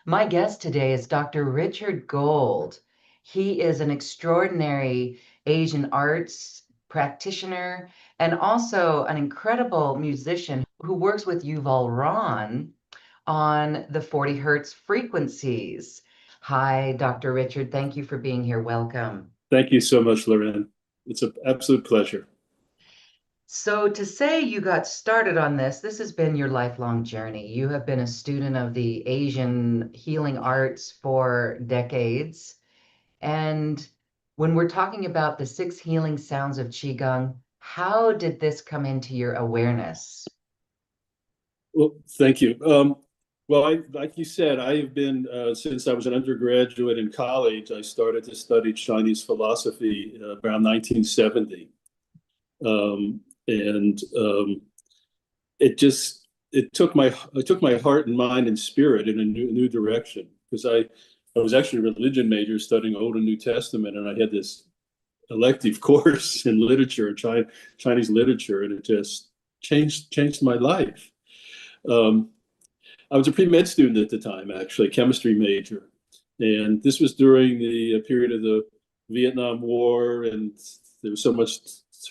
My guest today is Dr. Richard Gold. He is an extraordinary Asian arts practitioner and also an incredible musician who works with Yuval Ron on the 40 hertz frequencies. Hi, Dr. Richard. Thank you for being here. Welcome. Thank you so much, Lorraine. It's an absolute pleasure. So, to say you got started on this has been your lifelong journey. You have been a student of the Asian healing arts for decades. And when we're talking about the six healing sounds of Qigong, how did this come into your awareness? Well, thank you. Like you said, I have been, since I was an undergraduate in college, I started to study Chinese philosophy around 1970. And it took my heart and mind and spirit in a new direction because I was actually a religion major studying Old and New Testament, and I had this elective course in literature, Chinese literature, and it just changed my life. Um, I was a pre-med student at the time, actually, chemistry major. And this was during the period of the Vietnam War, and there was so much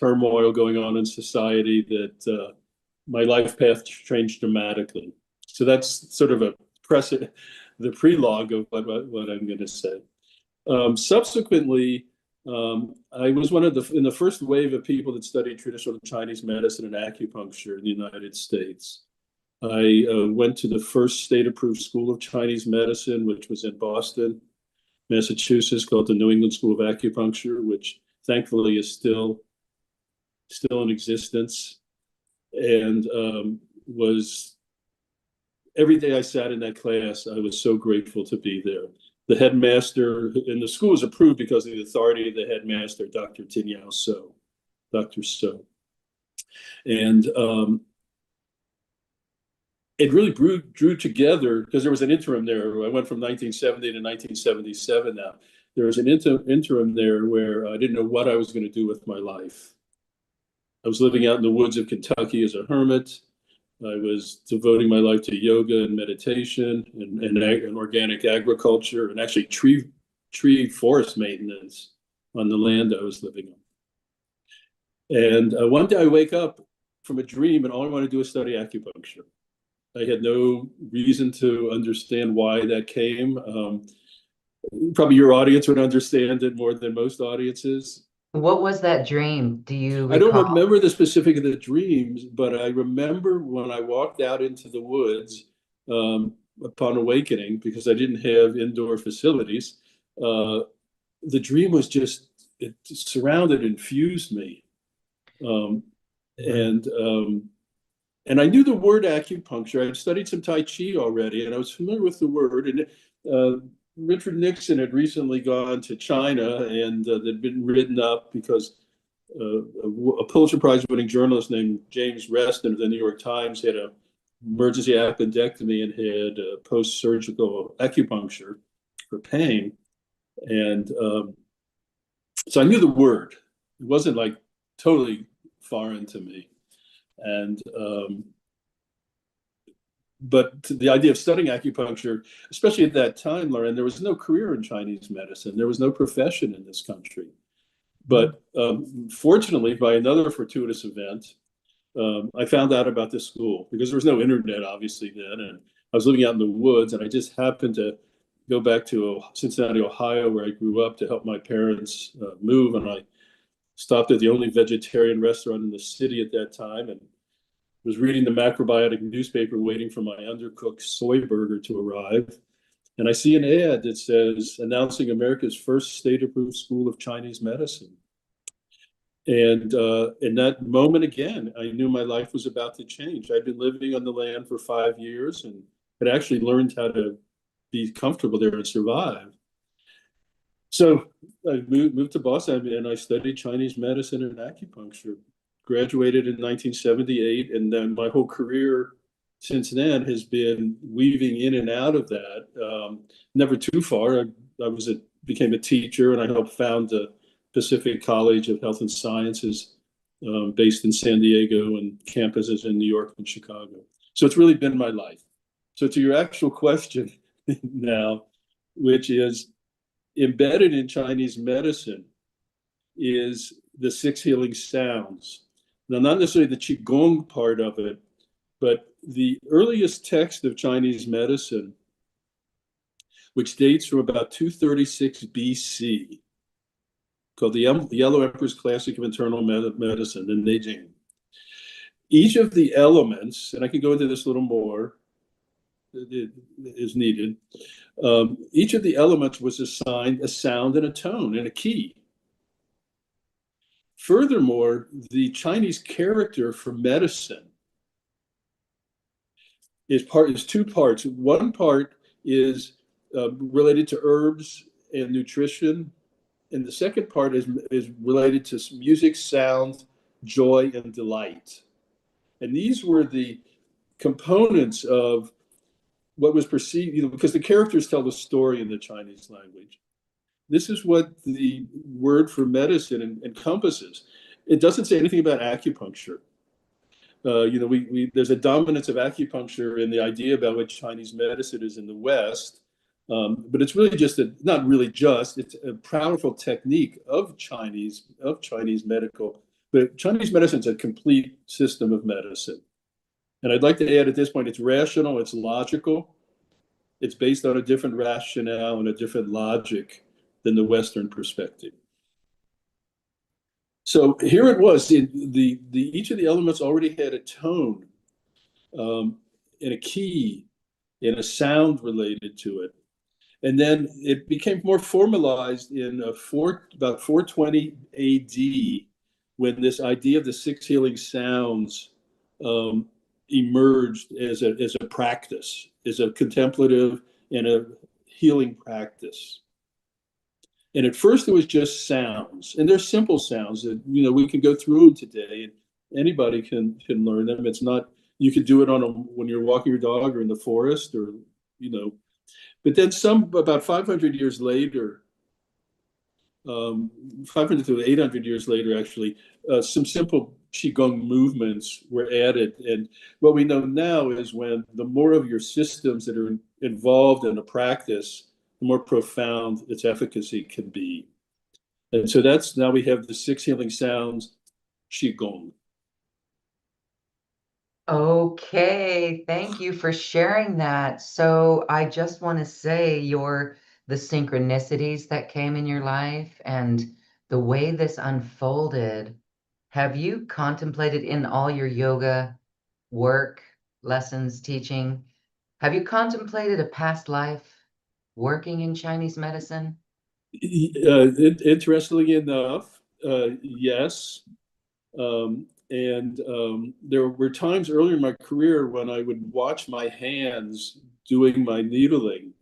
turmoil going on in society that my life path changed dramatically. So that's sort of the prelogue of what I'm going to say. Subsequently, I was in the first wave of people that studied traditional Chinese medicine and acupuncture in the United States. I went to the first state-approved school of Chinese medicine, which was in Boston, Massachusetts, called the New England School of Acupuncture, which thankfully is still in existence. And was every day I sat in that class, I was so grateful to be there. The headmaster, and the school was approved because of the authority of the headmaster, Dr. Tinyao So, Dr. So. And it really drew together because there was an interim there. I went from 1970 to 1977 now. There was an interim there where I didn't know what I was going to do with my life. I was living out in the woods of Kentucky as a hermit. I was devoting my life to yoga and meditation and organic agriculture and actually tree forest maintenance on the land I was living on. And one day I wake up from a dream and all I want to do is study acupuncture. I had no reason to understand why that came. Probably your audience would understand it more than most audiences. What was that dream? Do you I don't recall? remember the specific of the dreams, but I remember when I walked out into the woods upon awakening, because I didn't have indoor facilities. The dream was it surrounded and fused me. Um, and and I knew the word acupuncture. I'd studied some Tai Chi already, and I was familiar with the word. And Richard Nixon had recently gone to China, and they'd been written up because a Pulitzer Prize winning journalist named James Reston of the New York Times had an emergency appendectomy and had post-surgical acupuncture for pain. And so I knew the word. It wasn't like totally foreign to me. And but the idea of studying acupuncture, especially at that time, Lauren, there was no career in Chinese medicine. There was no profession in this country. But fortunately, by another fortuitous event, I found out about this school because there was no internet, obviously, then. And I was living out in the woods, and I just happened to go back to Cincinnati, Ohio, where I grew up to help my parents move. And I stopped at the only vegetarian restaurant in the city at that time and was reading the macrobiotic newspaper, waiting for my undercooked soy burger to arrive. And I see an ad that says announcing America's first state-approved school of Chinese medicine. And in that moment, again, I knew my life was about to change. I'd been living on the land for 5 years and had actually learned how to be comfortable there and survive. So I moved to Boston and I studied Chinese medicine and acupuncture. Graduated in 1978, and then my whole career since then has been weaving in and out of that. Never too far. Became a teacher, and I helped found the Pacific College of Health and Sciences, based in San Diego, and campuses in New York and Chicago. So it's really been my life. So to your actual question, now, which is embedded in Chinese medicine, is the six healing sounds. Now, not necessarily the Qigong part of it, but the earliest text of Chinese medicine, which dates from about 236 BC, called the Yellow Emperor's Classic of Internal Medicine in Neijing. Each of the elements, and I can go into this a little more, is needed. Each of the elements was assigned a sound and a tone and a key. Furthermore, the Chinese character for medicine is two parts. One part is related to herbs and nutrition, and the second part is related to music, sound, joy, and delight. And these were the components of what was perceived, because the characters tell the story in the Chinese language. This is what the word for medicine encompasses. It doesn't say anything about acupuncture. There's a dominance of acupuncture in the idea about what Chinese medicine is in the West, but it's really just not really just. It's a powerful technique of Chinese medical. But Chinese medicine is a complete system of medicine, and I'd like to add at this point, it's rational, it's logical, it's based on a different rationale and a different logic than the Western perspective. So here it was. Each of the elements already had a tone, and a key, and a sound related to it. And then it became more formalized in about 420 AD, when this idea of the six healing sounds emerged as a practice, as a contemplative and a healing practice. And at first it was just sounds, and they're simple sounds that we can go through them today, and anybody can learn them. It's not, you could do it when you're walking your dog or in the forest, or But then about 500 years later, 500 to 800 years later, actually, some simple Qigong movements were added. And what we know now is when the more of your systems that are involved in a practice, the more profound its efficacy can be. And so now we have the six healing sounds, Qigong. Okay, thank you for sharing that. So I just want to say the synchronicities that came in your life and the way this unfolded. Have you contemplated in all your yoga work, lessons, teaching? Have you contemplated a past life working in Chinese medicine? Interestingly enough, yes. There were times earlier in my career when I would watch my hands doing my needling,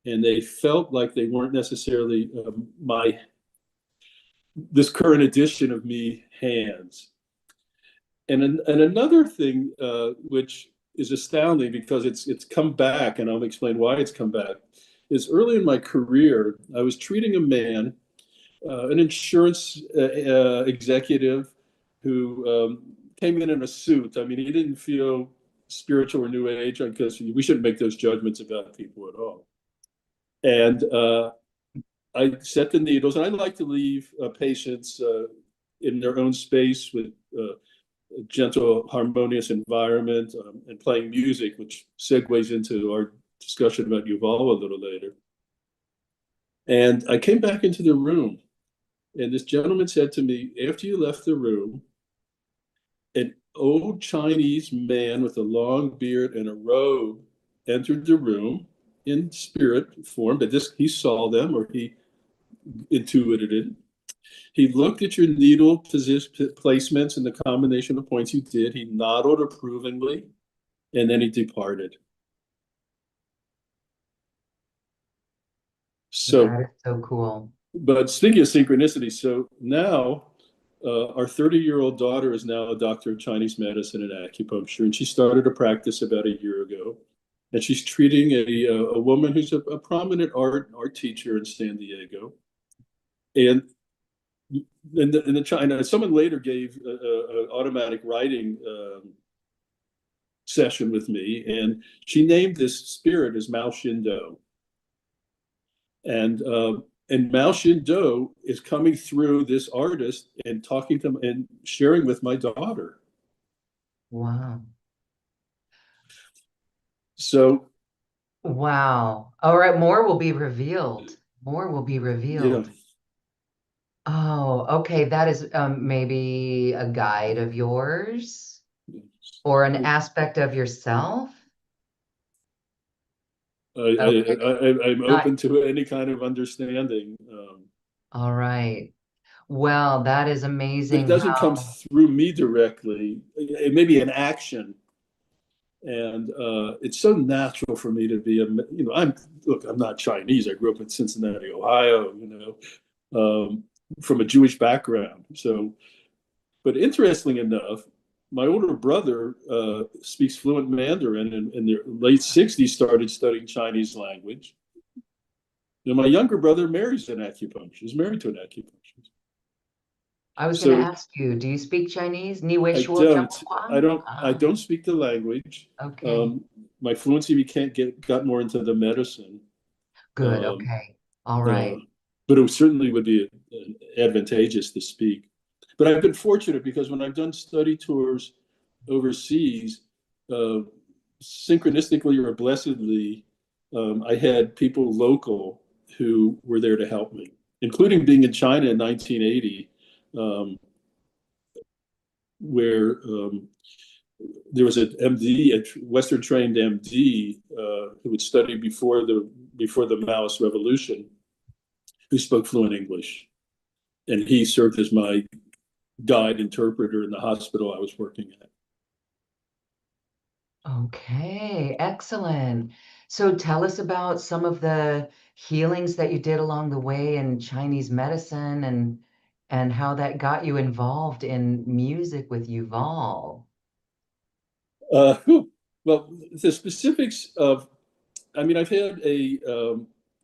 and they felt like they weren't necessarily this current edition of me hands. And another thing, which is astounding because it's come back, and I'll explain why it's come back, is early in my career, I was treating a man, an insurance executive who came in a suit. I mean, he didn't feel spiritual or new age, because we shouldn't make those judgments about people at all. And I set the needles, and I like to leave patients in their own space with a gentle, harmonious environment, and playing music, which segues into our discussion about Yuval a little later. And I came back into the room, and this gentleman said to me, after you left the room, an old Chinese man with a long beard and a robe entered the room in spirit form, but he saw them, or he intuited it. He looked at your needle placements and the combination of points you did. He nodded approvingly, and then he departed. So That is so cool. But speaking of synchronicity, so now our 30-year-old daughter is now a doctor of Chinese medicine and acupuncture, and she started a practice about a year ago. And she's treating a woman who's a prominent art teacher in San Diego. And in the China, someone later gave an automatic writing session with me, and she named this spirit as Mao Shindo. And Mao Shindo is coming through this artist and talking to and sharing with my daughter. Wow. So Wow. All right, more will be revealed. More will be yeah, revealed. Oh, okay. That is maybe a guide of yours or an aspect of yourself. Okay. I'm Not open to any kind of understanding. all right. Well, that is But it amazing doesn't come how. through me directly. It may be an action, and it's so natural for me to be a. I'm not Chinese. I grew up in Cincinnati, Ohio. From a Jewish background. So, but interestingly enough, my older brother speaks fluent Mandarin, and in the late '60s started studying Chinese language. And my younger brother marries an acupuncturist. Is married to an acupuncturist. I was going to So ask you, do you speak Chinese? 你会I 说中 don't. 文? I Ah, don't speak the language. okay. My fluency got more into the medicine. Good. Um, Okay. All uh, right. but it certainly would be advantageous to speak. But I've been fortunate because when I've done study tours overseas, uh, synchronistically or blessedly, I had people local who were there to help me, including being in China in 1980, where there was an MD, a Western trained MD, who had studied before the Maoist revolution, who spoke fluent English, and he served as my guide interpreter in the hospital I was working at. Okay. Excellent. So tell us about some of the healings that you did along the way in Chinese medicine and how that got you involved in music with Yuval. Uh, well, the specifics of, I mean, I've had a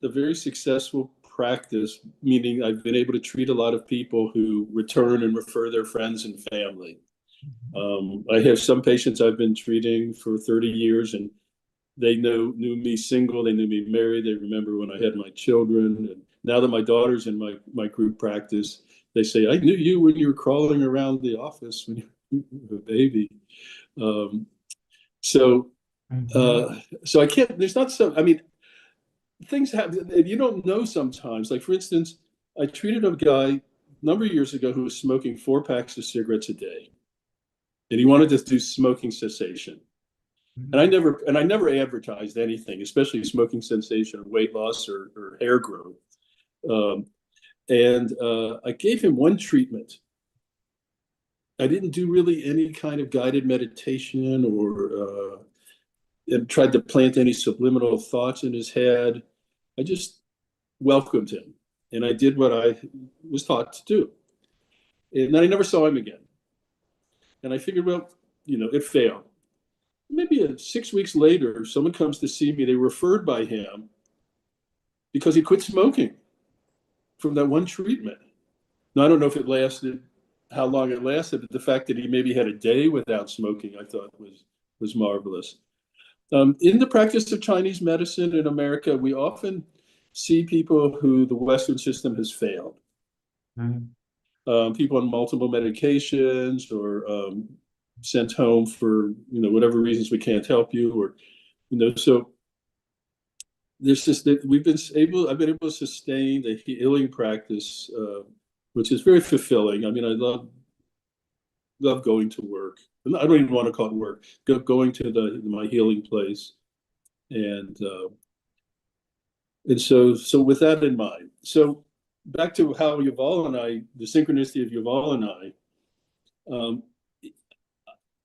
very successful practice, meaning I've been able to treat a lot of people who return and refer their friends and family. I have some patients I've been treating for 30 years, and they knew me single, they knew me married, they remember when I had my children. And now that my daughter's in my group practice, they say, I knew you when you were crawling around the office when you were a baby. Um, so Mhm. uh, so I can't, there's not some, I mean, things happen, you don't know sometimes. Like, for instance, I treated a guy a number of years ago who was smoking 4 packs of cigarettes a day, and he wanted to do smoking cessation. Mhm. And I never advertised anything, especially smoking cessation or weight loss or hair growth. Um, and I gave him one treatment. I didn't do really any kind of guided meditation or and tried to plant any subliminal thoughts in his head. I just welcomed him, and I did what I was taught to do. And then I never saw him again. And I figured, well, it failed. Maybe 6 weeks later, someone comes to see me. They were referred by him because he quit smoking from that one treatment. Now, I don't know if it lasted, how long it lasted, but the fact that he maybe had a day without smoking, I thought was marvelous. In the practice of Chinese medicine in America, we often see people who the Western system has failed. Mhm. People on multiple medications or sent home for whatever reasons we can't help you, or so there's just that I've been able to sustain the healing practice, which is very fulfilling. I mean, I love going to work. I don't even want to call it work. Going to my healing place, and so with that in mind, so back to how Yuval and I, the synchronicity of Yuval and um,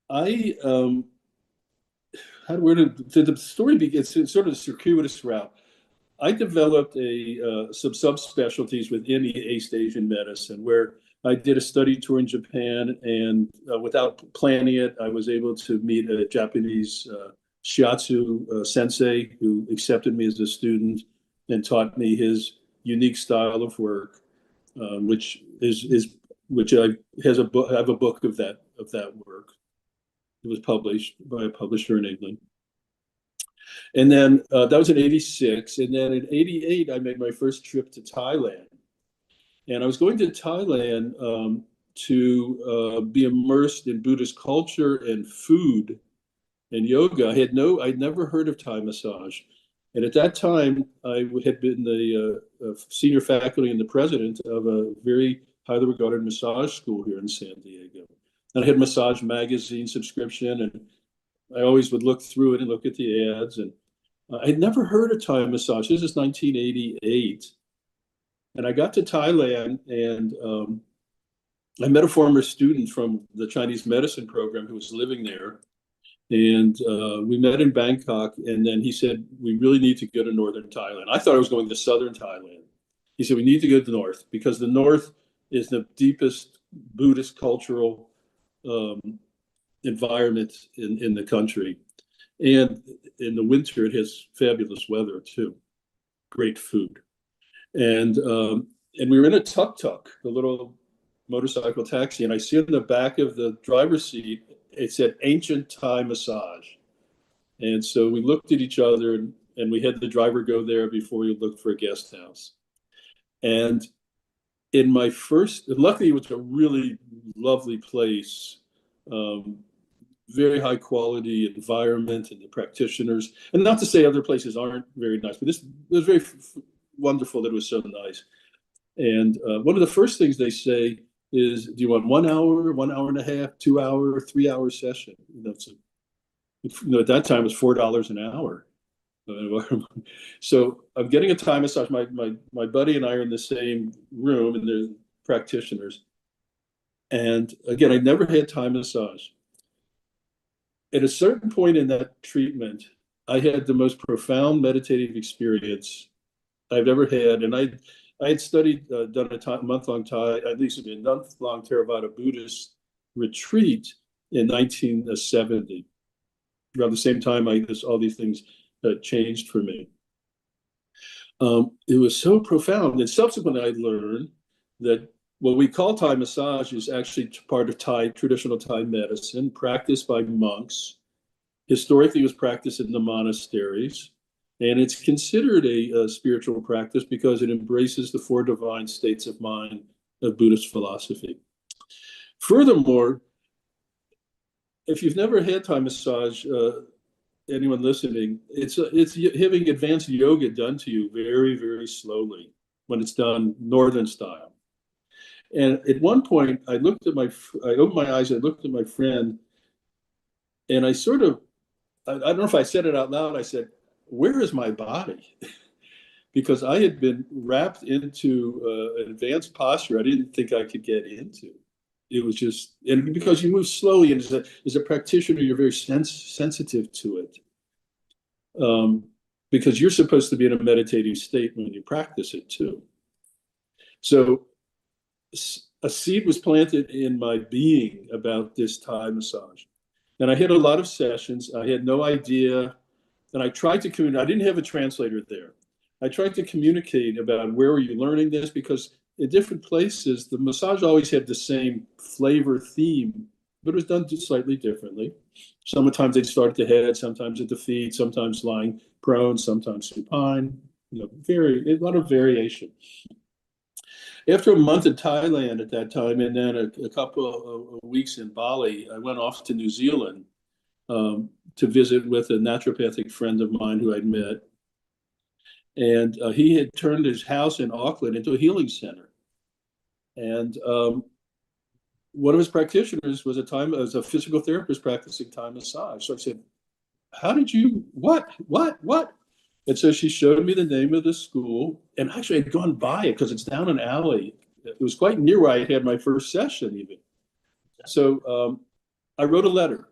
I where did the story begin? It's sort of a circuitous route. I developed some subspecialties within the East Asian medicine, where I did a study tour in Japan, and without planning it, I was able to meet a Japanese shiatsu sensei who accepted me as a student and taught me his unique style of work, which is which I has a book. I have a book of that work. It was published by a publisher in England. And then that was in 86. And then in 88, I made my first trip to Thailand. And I was going to Thailand to be immersed in Buddhist culture and food and yoga. I'd never heard of Thai massage. And at that time, I had been the senior faculty and the president of a very highly regarded massage school here in San Diego. And I had Massage Magazine subscription, and I always would look through it and look at the ads. And I'd never heard of Thai massage. This is 1988. And I got to Thailand, and I met a former student from the Chinese medicine program who was living there. And we met in Bangkok, and then he said, we really need to go to northern Thailand. I thought I was going to southern Thailand. He said, we need to go to the north because the north is the deepest Buddhist cultural environment in the country. And in the winter, it has fabulous weather too, great food. And we were in a tuk-tuk, a little motorcycle taxi, and I see in the back of the driver's seat, it said Ancient Thai Massage. And so we looked at each other, and we had the driver go there before we looked for a guest house. And in my luckily it was a really lovely place, very high quality environment, and the practitioners, and not to say other places aren't very nice, but this was very wonderful that it was so nice. And one of the first things they say is, do you want 1 hour, 1 hour and a half, 2 hour, 3 hour session? At that time it was $4 an hour. So I'm getting a Thai massage. My buddy and I are in the same room, and they're practitioners. And again, I never had Thai massage. At a certain point in that treatment, I had the most profound meditative experience I've ever had. And I had studied, done a month-long Thai, at least a month-long Theravada Buddhist retreat in 1970. Around the same time, all these things changed for me. It was so profound. And subsequently, I learned that what we call Thai massage is actually part of traditional Thai medicine, practiced by monks. Historically, it was practiced in the monasteries. And it's considered a spiritual practice because it embraces the four divine states of mind of Buddhist philosophy. Furthermore, if you've never had Thai massage, anyone listening, it's having advanced yoga done to you very, very slowly when it's done northern style. And at one point, I opened my eyes, I looked at my friend, and I don't know if I said it out loud, I said, where is my body? Because I had been wrapped into an advanced posture I didn't think I could get into. It was just, and because you move slowly, and as a practitioner, you're very sensitive to it. Because you're supposed to be in a meditative state when you practice it too. So a seed was planted in my being about this Thai massage. And I had a lot of sessions. I had no idea. And I tried to communicate. I didn't have a translator there. I tried to communicate about where were you learning this, because in different places, the massage always had the same flavor theme, but it was done just slightly differently. Sometimes they'd start at the head, sometimes at the feet, sometimes lying prone, sometimes supine. A lot of variation. After a month in Thailand at that time, and then a couple of weeks in Bali, I went off to New Zealand to visit with a naturopathic friend of mine who I'd met. And he had turned his house in Auckland into a healing center. And one of his practitioners was a physical therapist practicing Thai massage. So I said, how did you, what? And so she showed me the name of the school. And actually, I'd gone by it because it's down an alley. It was quite near where I had my first session even. So I wrote a letter,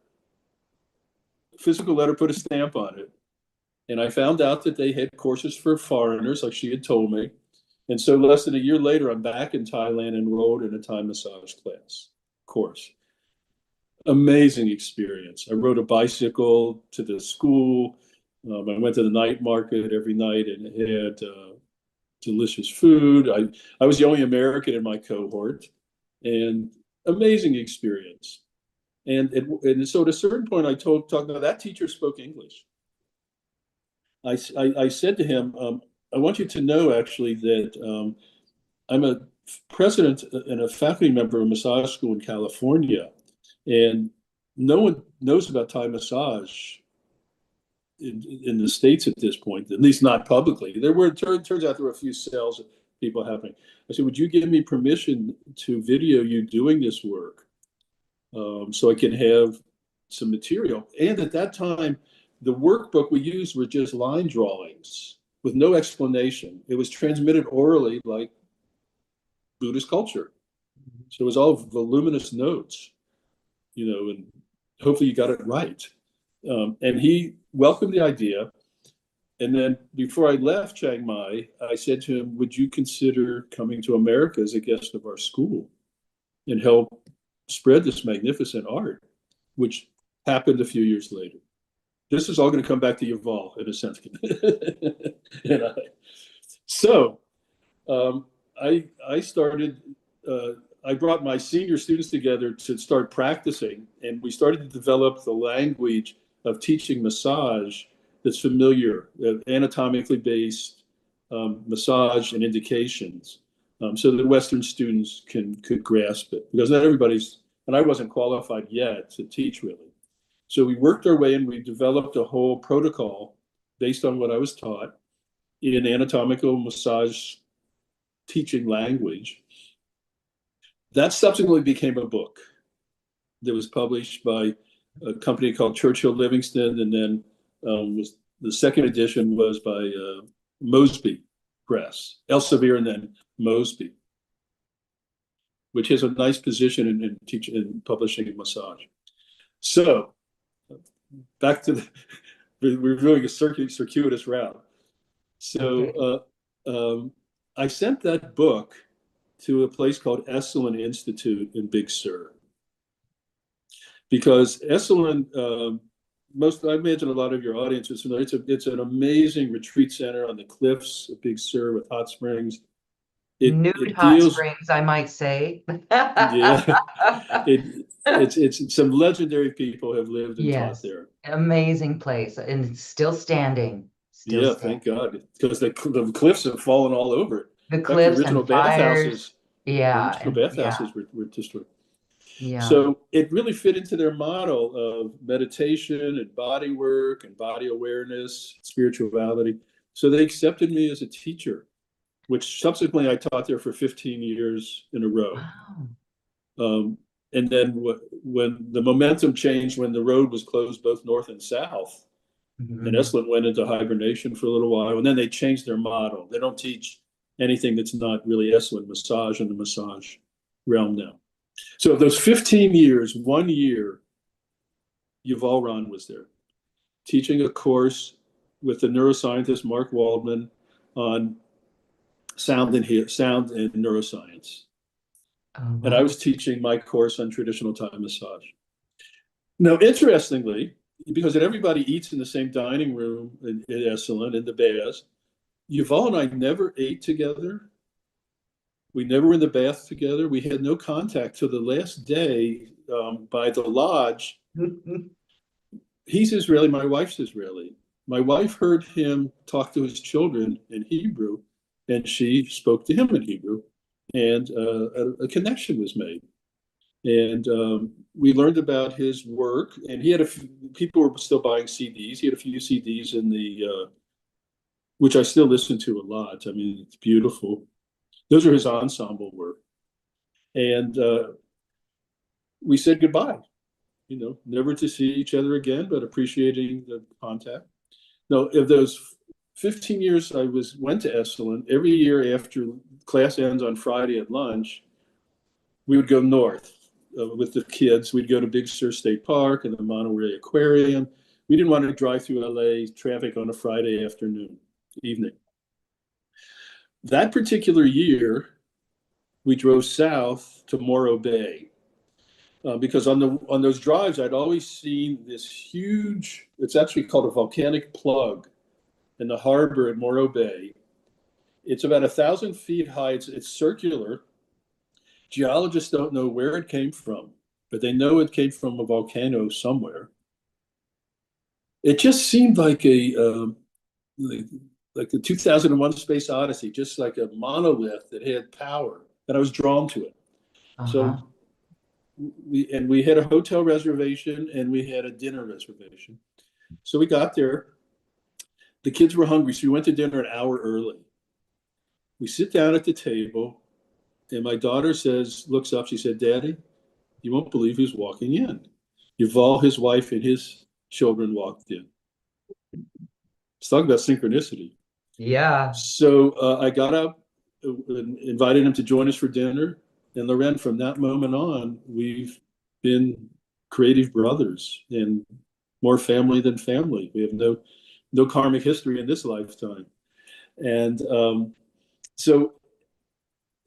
physical letter, put a stamp on it. And I found out that they had courses for foreigners, like she had told me. And so less than a year later, I'm back in Thailand, enrolled in a Thai massage course. Amazing experience. I rode a bicycle to the school. I went to the night market every night and had delicious food. I was the only American in my cohort, and amazing experience. And so at a certain point, I talked to that teacher spoke English. I said to him, I want you to know actually that I'm a president and a faculty member of a massage school in California, and no one knows about Thai massage in the States at this point, at least not publicly. Turns out there were a few sales of people happening. I said, would you give me permission to video you doing this work so I can have some material? And at that time, the workbook we used were just line drawings with no explanation. It was transmitted orally like Buddhist culture. So it was all voluminous notes, and hopefully you got it right. And he welcomed the idea. And then before I left Chiang Mai, I said to him, would you consider coming to America as a guest of our school and help spread this magnificent art, which happened a few years later. This is all going to come back to Yuval in a sense. So I started, I brought my senior students together to start practicing, and we started to develop the language of teaching massage that's familiar, anatomically based massage and indications, so that Western students could grasp it. Because not everybody's, and I wasn't qualified yet to teach really. So we worked our way and we developed a whole protocol based on what I was taught in anatomical massage teaching language. That subsequently became a book that was published by a company called Churchill Livingston, and then the second edition was by Mosby Press, Elsevier, and then Mosby, which has a nice position in teaching and publishing in massage. So back to we're doing a circuitous route. So I sent that book to a place called Esalen Institute in Big Sur, because Esalen, I imagine a lot of your audience is familiar. It's an amazing retreat center on the cliffs of Big Sur with hot springs. Nude hot springs, I might say. Yeah, it's some legendary people have lived and taught there. Amazing place, and it's still standing. Thank God, because the cliffs have fallen all over it. The cliffs original and fires. Original bathhouses were destroyed. Yeah. So it really fit into their model of meditation and body work and body awareness, spirituality. So they accepted me as a teacher, which subsequently I taught there for 15 years in a row. Wow. And then when the momentum changed, when the road was closed both north and south, and Esalen went into hibernation for a little while, and then they changed their model. They don't teach anything that's not really Esalen massage in the massage realm now. So those 15 years, 1 year, Yuval Ron was there, teaching a course with the neuroscientist Mark Waldman on sound and neuroscience. Oh, wow. And I was teaching my course on traditional Thai massage. Now, interestingly, because everybody eats in the same dining room in Esalen, in the baths, Yuval and I never ate together. We never were in the bath together. We had no contact till the last day by the lodge. He's Israeli, my wife's Israeli. My wife heard him talk to his children in Hebrew, and she spoke to him in Hebrew, and a connection was made. And we learned about his work, and he had people were still buying CDs. He had a few CDs in the, which I still listen to a lot. I mean, it's beautiful. Those are his ensemble work. And we said goodbye, never to see each other again, but appreciating the contact. Now, of those 15 years I went to Esalen, every year after class ends on Friday at lunch, we would go north with the kids. We'd go to Big Sur State Park and the Monterey Aquarium. We didn't want to drive through LA traffic on a Friday evening. That particular year, we drove south to Morro Bay because on those drives, I'd always seen this huge, it's actually called a volcanic plug in the harbor at Morro Bay. It's about 1,000 feet high. It's circular. Geologists don't know where it came from, but they know it came from a volcano somewhere. It just seemed like like the 2001 Space Odyssey, just like a monolith that had power, and I was drawn to it. Uh-huh. So we had a hotel reservation and we had a dinner reservation. So we got there. The kids were hungry, so we went to dinner an hour early. We sit down at the table, and my daughter looks up, she said, "Daddy, you won't believe who's walking in." Yuval, his wife, and his children walked in. Let's talk about synchronicity. Yeah. So I got up and invited him to join us for dinner. And Loren, from that moment on, we've been creative brothers and more family than family. We have no karmic history in this lifetime. And so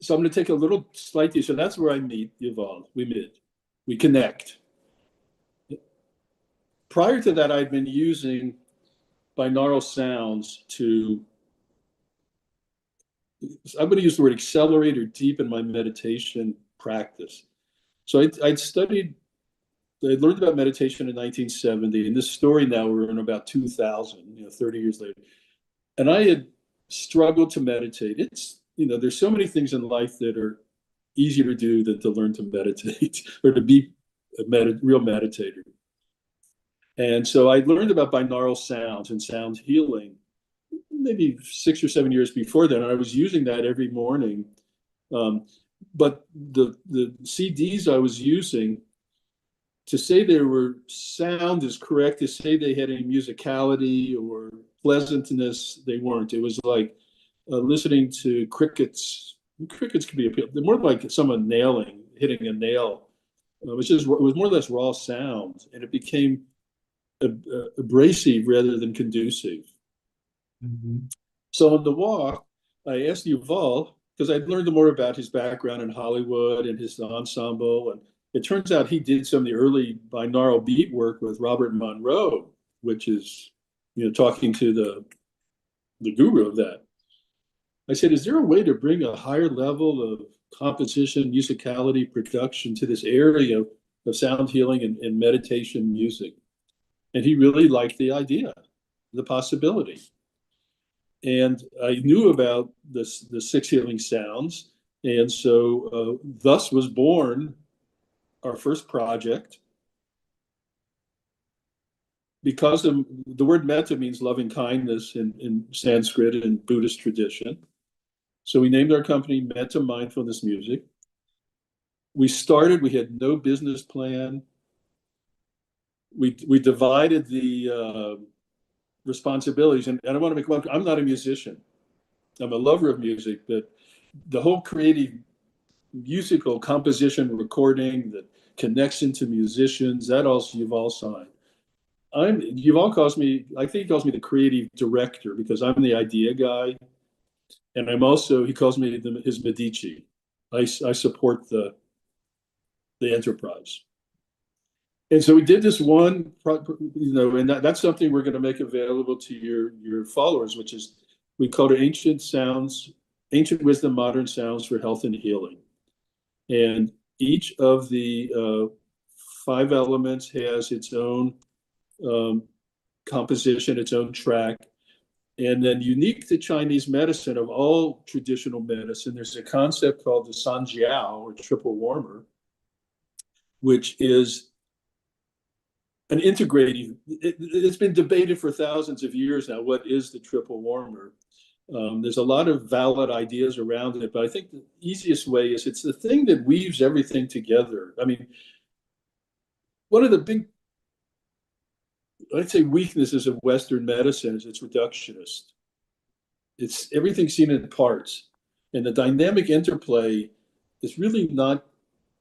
I'm going to take a little slight. So that's where I meet Yuval. We connect. Prior to that, I'd been using binaural sounds to, I'm going to use the word accelerate or deepen my meditation practice. So I'd learned about meditation in 1970. In this story now, we're in about 2000, 30 years later. And I had struggled to meditate. There's so many things in life that are easier to do than to learn to meditate or to be a real meditator. And so I learned about binaural sounds and sound healing maybe 6 or 7 years before then. I was using that every morning. But the CDs I was using, to say they were sound is correct. To say they had any musicality or pleasantness, they weren't. It was like listening to crickets. Crickets could be more like someone hitting a nail. It was more or less raw sound, and it became abrasive rather than conducive. Mm-hmm. So on the walk, I asked Yuval, because I'd learned more about his background in Hollywood and his ensemble. And it turns out he did some of the early binaural beat work with Robert Monroe, which is, talking to the guru of that. I said, is there a way to bring a higher level of composition, musicality, production to this area of sound healing and meditation music? And he really liked the idea, the possibility. And I knew about the 6 healing sounds. And so thus was born our first project. Because the word metta means loving kindness in Sanskrit and Buddhist tradition. So we named our company Metta Mindfulness Music. We had no business plan. We divided the responsibilities. And I want to make one, I'm not a musician. I'm a lover of music, but the whole creative musical composition, recording, the connection to musicians, that also Yuval signed. Yuval calls me, I think he calls me the creative director because I'm the idea guy. And he calls me his Medici. I support the enterprise. And so we did this one, and that's something we're going to make available to your followers, which is, we call it Ancient Wisdom, Modern Sounds for Health and Healing. And each of the 5 elements has its own composition, its own track. And then unique to Chinese medicine, of all traditional medicine, there's a concept called the Sanjiao, or triple warmer, which is an integrating. It's been debated for thousands of years now. What is the triple warmer? There's a lot of valid ideas around it, but I think the easiest way is it's the thing that weaves everything together. I mean, one of the big, I'd say, weaknesses of Western medicine is it's reductionist. It's everything seen in parts, and the dynamic interplay is really not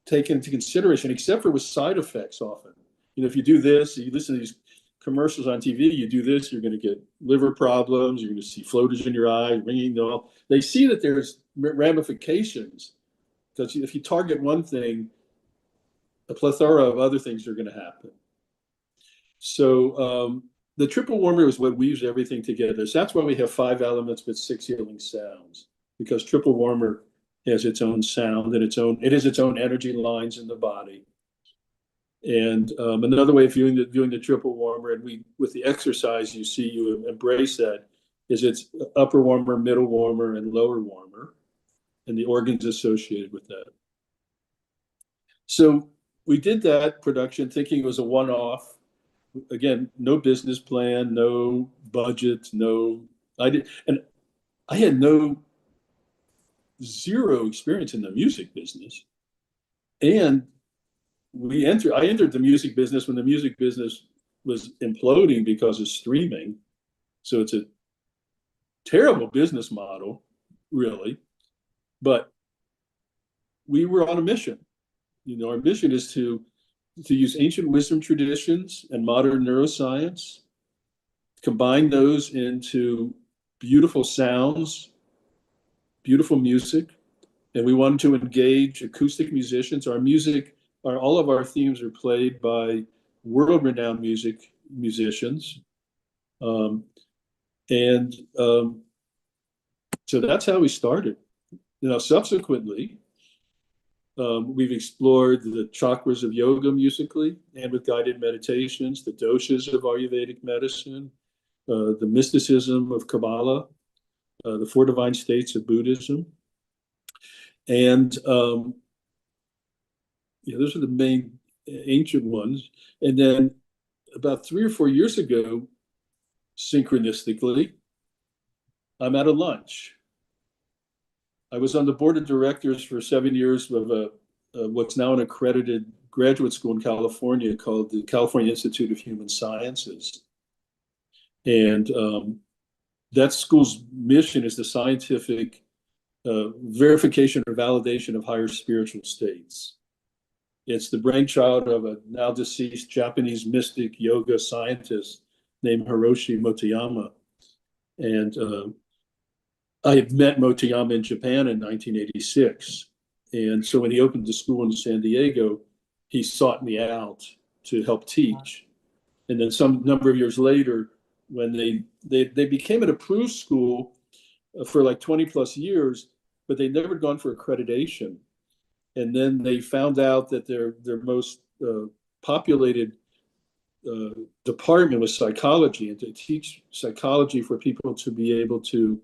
taken into consideration, except for with side effects often. If you do this, you listen to these commercials on TV, you do this, you're going to get liver problems, you're going to see floaters in your eye, ringing. They see that there's ramifications, because if you target one thing, a plethora of other things are going to happen. So the triple warmer is what weaves everything together. So that's why we have 5 elements with 6 healing sounds, because triple warmer has its own sound and it has its own energy lines in the body. And another way of viewing the triple warmer, and we with the exercise, you see you embrace that, is it's upper warmer, middle warmer, and lower warmer, and the organs associated with that. So we did that production thinking it was a one-off. Again, no business plan, no budget, no. And I had zero experience in the music business, and I entered the music business when the music business was imploding because of streaming. So it's a terrible business model, really. But we were on a mission. Our mission is to use ancient wisdom traditions and modern neuroscience, combine those into beautiful sounds, beautiful music, and we wanted to engage acoustic musicians. All of our themes are played by world-renowned musicians, and so that's how we started. Subsequently, we've explored the chakras of yoga musically and with guided meditations, the doshas of Ayurvedic medicine, the mysticism of Kabbalah, the four divine states of Buddhism. And those are the main ancient ones. And then about 3 or 4 years ago, synchronistically, I'm at a lunch. I was on the board of directors for 7 years of what's now an accredited graduate school in California called the California Institute of Human Sciences. And that school's mission is the scientific verification or validation of higher spiritual states. It's the brainchild of a now deceased Japanese mystic yoga scientist named Hiroshi Motoyama. And I had met Motoyama in Japan in 1986. And so when he opened the school in San Diego, he sought me out to help teach. And then some number of years later, when they became an approved school for like 20 plus years, but they'd never gone for accreditation. And then they found out that their most populated department was psychology, and to teach psychology for people to be able to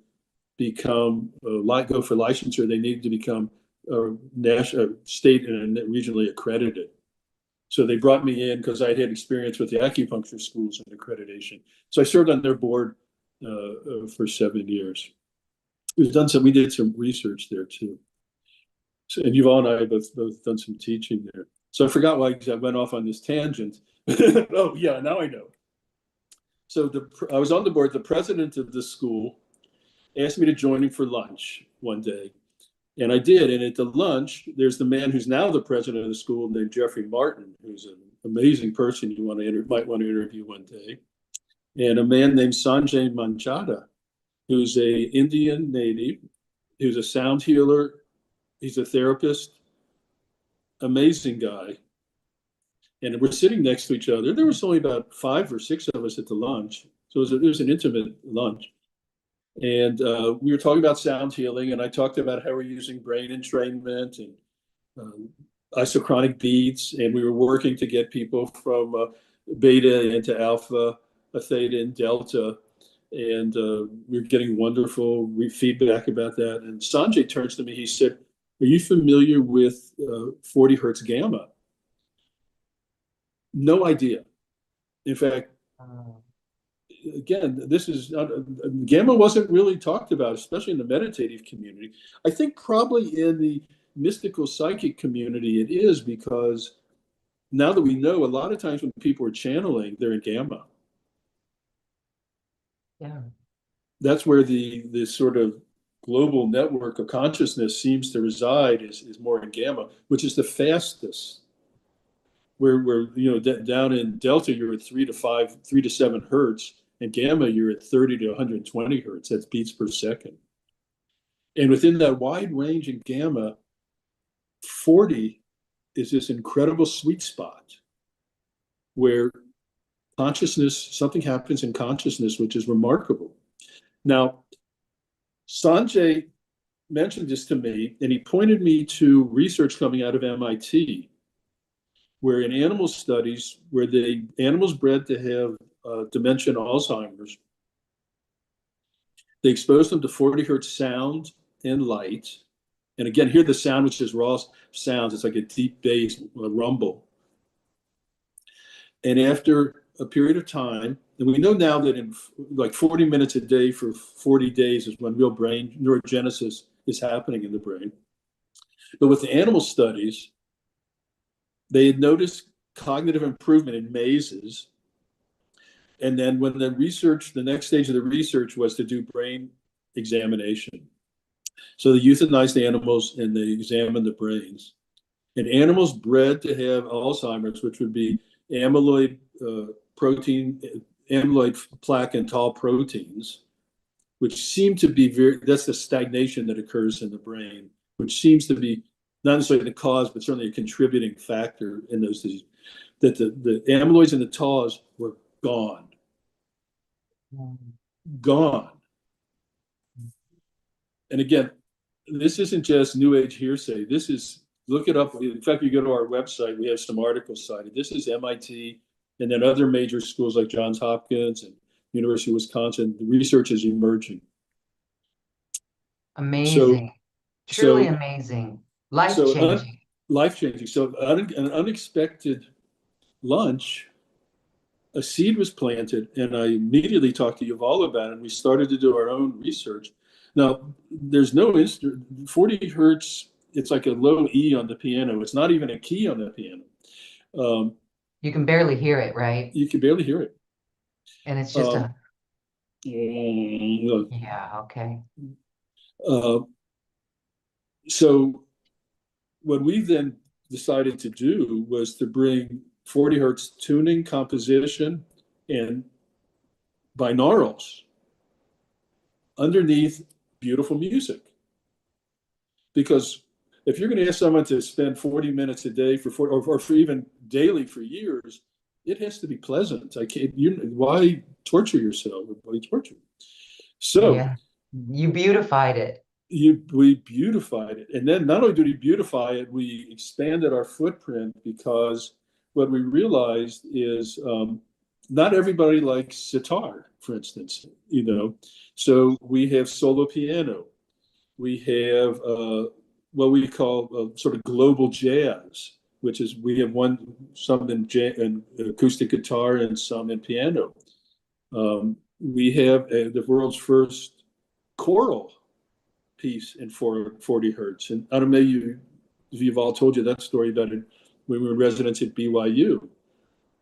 become go for licensure, they needed to become national, state, and regionally accredited. So they brought me in because I had experience with the acupuncture schools and accreditation. So I served on their board for 7 years. We did some research there too. So, and Yuval and I have both done some teaching there. So I forgot why I went off on this tangent. Oh yeah, now I know. So I was on the board. The president of the school asked me to join him for lunch one day. And I did. And at the lunch, there's the man who's now the president of the school named Jeffrey Martin, who's an amazing person you might want to interview one day. And a man named Sanjay Manchada, who's a Indian native, who's a sound healer. He's a therapist, amazing guy. And we're sitting next to each other. There was only about 5 or 6 of us at the lunch. So it was an intimate lunch. And we were talking about sound healing, and I talked about how we're using brain entrainment and isochronic beats, and we were working to get people from beta into alpha, theta, and delta. And we were getting wonderful feedback about that. And Sanjay turns to me, he said, "Are you familiar with 40 hertz gamma?" No idea. In fact, again, this is not, gamma wasn't really talked about, especially in the meditative community. I think probably in the mystical psychic community it is, because now that we know, a lot of times when people are channeling, they're in gamma. Yeah. That's where the sort of global network of consciousness seems to reside, is more in gamma, which is the fastest. Where down in delta you're at 3 to 7 hertz, and gamma you're at 30 to 120 hertz. That's beats per second. And within that wide range in gamma, 40 is this incredible sweet spot where something happens in consciousness which is remarkable. Now, Sanjay mentioned this to me, and he pointed me to research coming out of MIT, where in animal studies, where the animals bred to have dementia and Alzheimer's, they exposed them to 40 hertz sound and light. And again, here the sound, which is raw sounds, it's like a deep bass, a rumble. And after a period of time, and we know now that in like 40 minutes a day for 40 days is when real brain neurogenesis is happening in the brain. But with the animal studies, they had noticed cognitive improvement in mazes. And then when the next stage of the research was to do brain examination. So they euthanized the animals and they examined the brains. And animals bred to have Alzheimer's, which would be amyloid protein, amyloid plaque and tau proteins, which seem to be that's the stagnation that occurs in the brain, which seems to be not necessarily the cause, but certainly a contributing factor in those diseases. That the amyloids and the taus were gone. Gone. And again, this isn't just New Age hearsay. This is, look it up. In fact, you go to our website, we have some articles cited. This is MIT and then other major schools like Johns Hopkins and University of Wisconsin. The research is emerging. Amazing. Truly amazing. Life-changing. Life-changing. So an unexpected lunch, a seed was planted, and I immediately talked to Yuval about it, and we started to do our own research. Now, there's no 40 hertz, it's like a low E on the piano. It's not even a key on the piano. You can barely hear it, right? You can barely hear it. And it's just yeah, okay. So what we then decided to do was to bring 40 hertz tuning, composition, and binaurals underneath beautiful music. Because if you're going to ask someone to spend 40 minutes a day or for even daily for years, it has to be pleasant. Why torture yourself? Why torture? So yeah. You beautified it. We beautified it. And then not only did we beautify it, we expanded our footprint, because what we realized is not everybody likes sitar, for instance, So we have solo piano. We have what we call sort of global jazz, which is we have some in acoustic guitar and some in piano. We have the world's first choral piece in 40 hertz. And I don't know if you've all told you that story about it when we were residents at BYU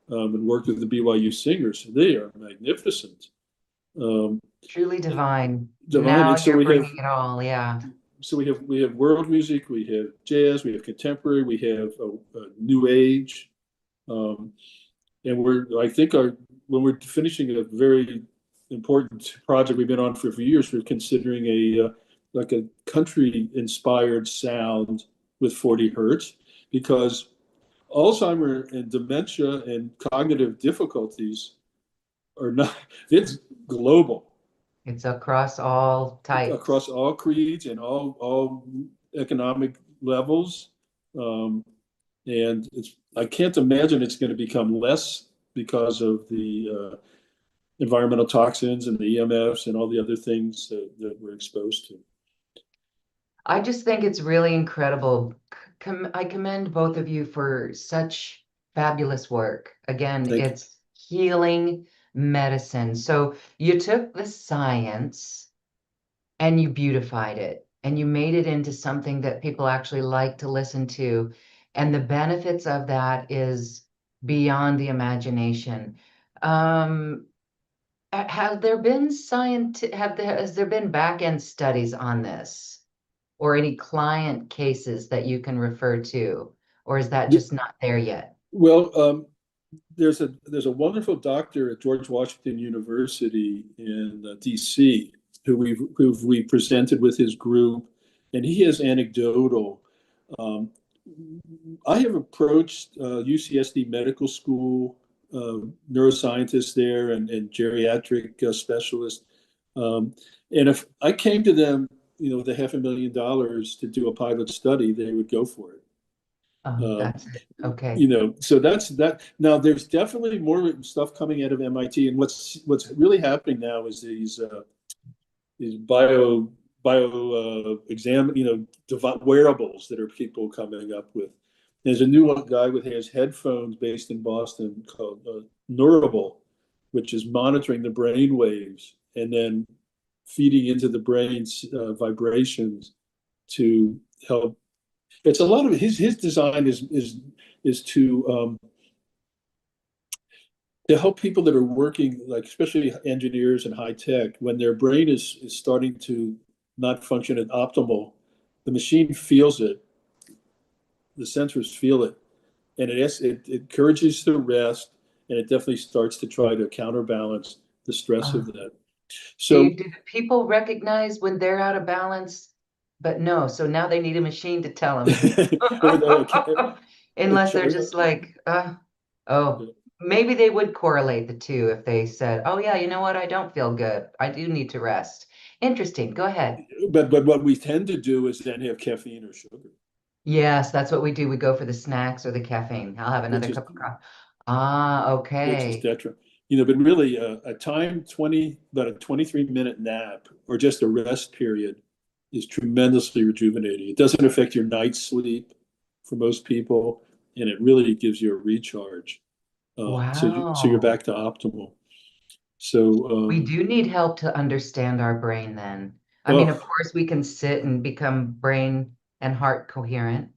and worked with the BYU singers. They are magnificent. Truly divine. Divine. Now and so you're bringing it all, yeah. So we have world music, we have jazz, we have contemporary, we have a new age, and when we're finishing a very important project we've been on for a few years, we're considering a country-inspired sound with 40 hertz, because Alzheimer and dementia and cognitive difficulties it's global. It's across all types. Across all creeds and all economic levels. And I can't imagine it's going to become less because of the environmental toxins and the EMFs and all the other things that we're exposed to. I just think it's really incredible. I commend both of you for such fabulous work. Again, it's healing medicine. So you took the science and you beautified it and you made it into something that people actually like to listen to. And the benefits of that is beyond the imagination. Have there been has there been back-end studies on this? Or any client cases that you can refer to, or is that just not there yet? Well, there's a wonderful doctor at George Washington University in DC who we presented with his group, and he has anecdotal. I have approached UCSD Medical School neuroscientists there and geriatric specialists, and if I came to them, with $500,000 to do a pilot study, they would go for it. Oh, that's it. Okay. So that's that. Now there's definitely more stuff coming out of MIT, and what's really happening now is these bio exam, wearables that are people coming up with. There's a new guy with his headphones based in Boston called Neurable, which is monitoring the brain waves and then feeding into the brain's vibrations to help. It's a lot of his design is to help people that are working, like especially engineers and high tech, when their brain is starting to not function at optimal, the machine feels it, the sensors feel it, and it encourages the rest, and it definitely starts to try to counterbalance the stress of Uh, that. So do people recognize when they're out of balance? But no, so now they need a machine to tell or them. Unless they're just like, oh, maybe they would correlate the two if they said, oh yeah, you know what? I don't feel good. I do need to rest. Interesting. Go ahead. but what we tend to do is then have caffeine or sugar, Yes, that's what we do. We go for the snacks or the caffeine. I'll have which another is cup of coffee. Ah, okay. detrimental. But really a time 20, about a 23-minute nap or just a rest period is tremendously rejuvenating. It doesn't affect your night's sleep for most people, and it really gives you a recharge. So you're Wow. back to optimal. So, We do need help to understand our brain then. I mean, of oh, course, we can sit and become brain and heart coherent,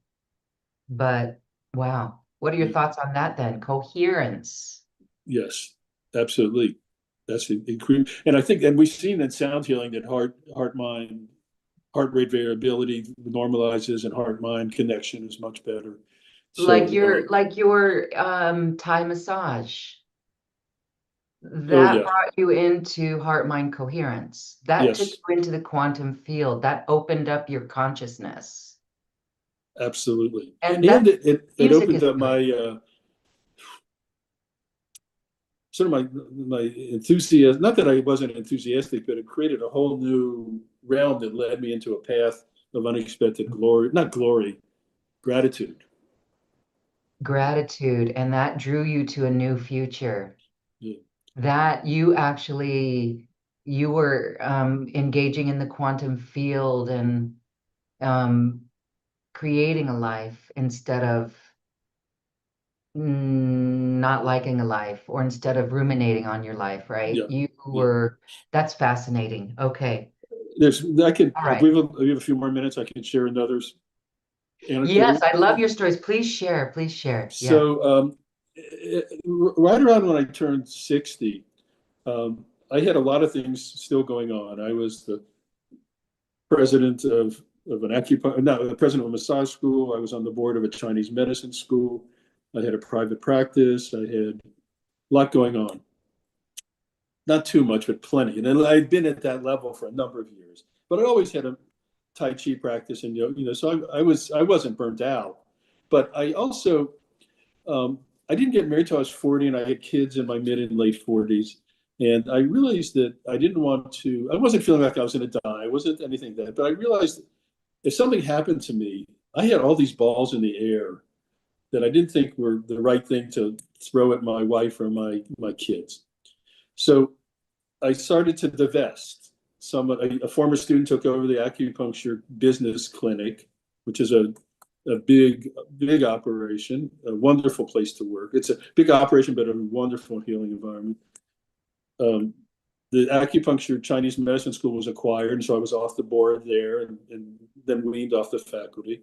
but wow. What are your thoughts on that then? Coherence. yes, absolutely. That's incredible. And I think, and we've seen in sound healing that heart rate variability normalizes and heart mind connection is much better. So, Like your Thai massage. oh That yeah, brought you into heart mind coherence. That took yes, you into the quantum field. That opened up your consciousness. absolutely. And And that it music opened is up good. my sort of my enthusiasm. Not that I wasn't enthusiastic, but it created a whole new realm that led me into a path of unexpected glory, not glory, gratitude. Gratitude, and that drew you to a new future. Yeah, That you were engaging in the quantum field and um, creating a life instead of not liking a life, or instead of ruminating on your life, right? yeah, You yeah. were, that's fascinating. Okay. I could, All if right. we have a few more minutes, I can share another Yes, anecdote. I love your stories. Please share. Please share. Yeah. So, right around when I turned 60, I had a lot of things still going on. I was the president of an acupuncture, no, the president of a massage school. I was on the board of a Chinese medicine school. I had a private practice. I had a lot going on. Not too much, but plenty. And then I'd been at that level for a number of years. But I always had a Tai Chi practice, and so I wasn't burnt out. But I also I didn't get married till I was 40, and I had kids in my mid and late 40s. And I realized that I wasn't feeling like I was going to die. I wasn't anything like that. But I realized if something happened to me, I had all these balls in the air that I didn't think were the right thing to throw at my wife or my kids. So I started to divest. A former student took over the acupuncture business clinic, which is a big operation, a wonderful place to work. It's a big operation, but a wonderful healing environment. Um, the acupuncture Chinese medicine school was acquired, and so I was off the board there, and then weaned off the faculty.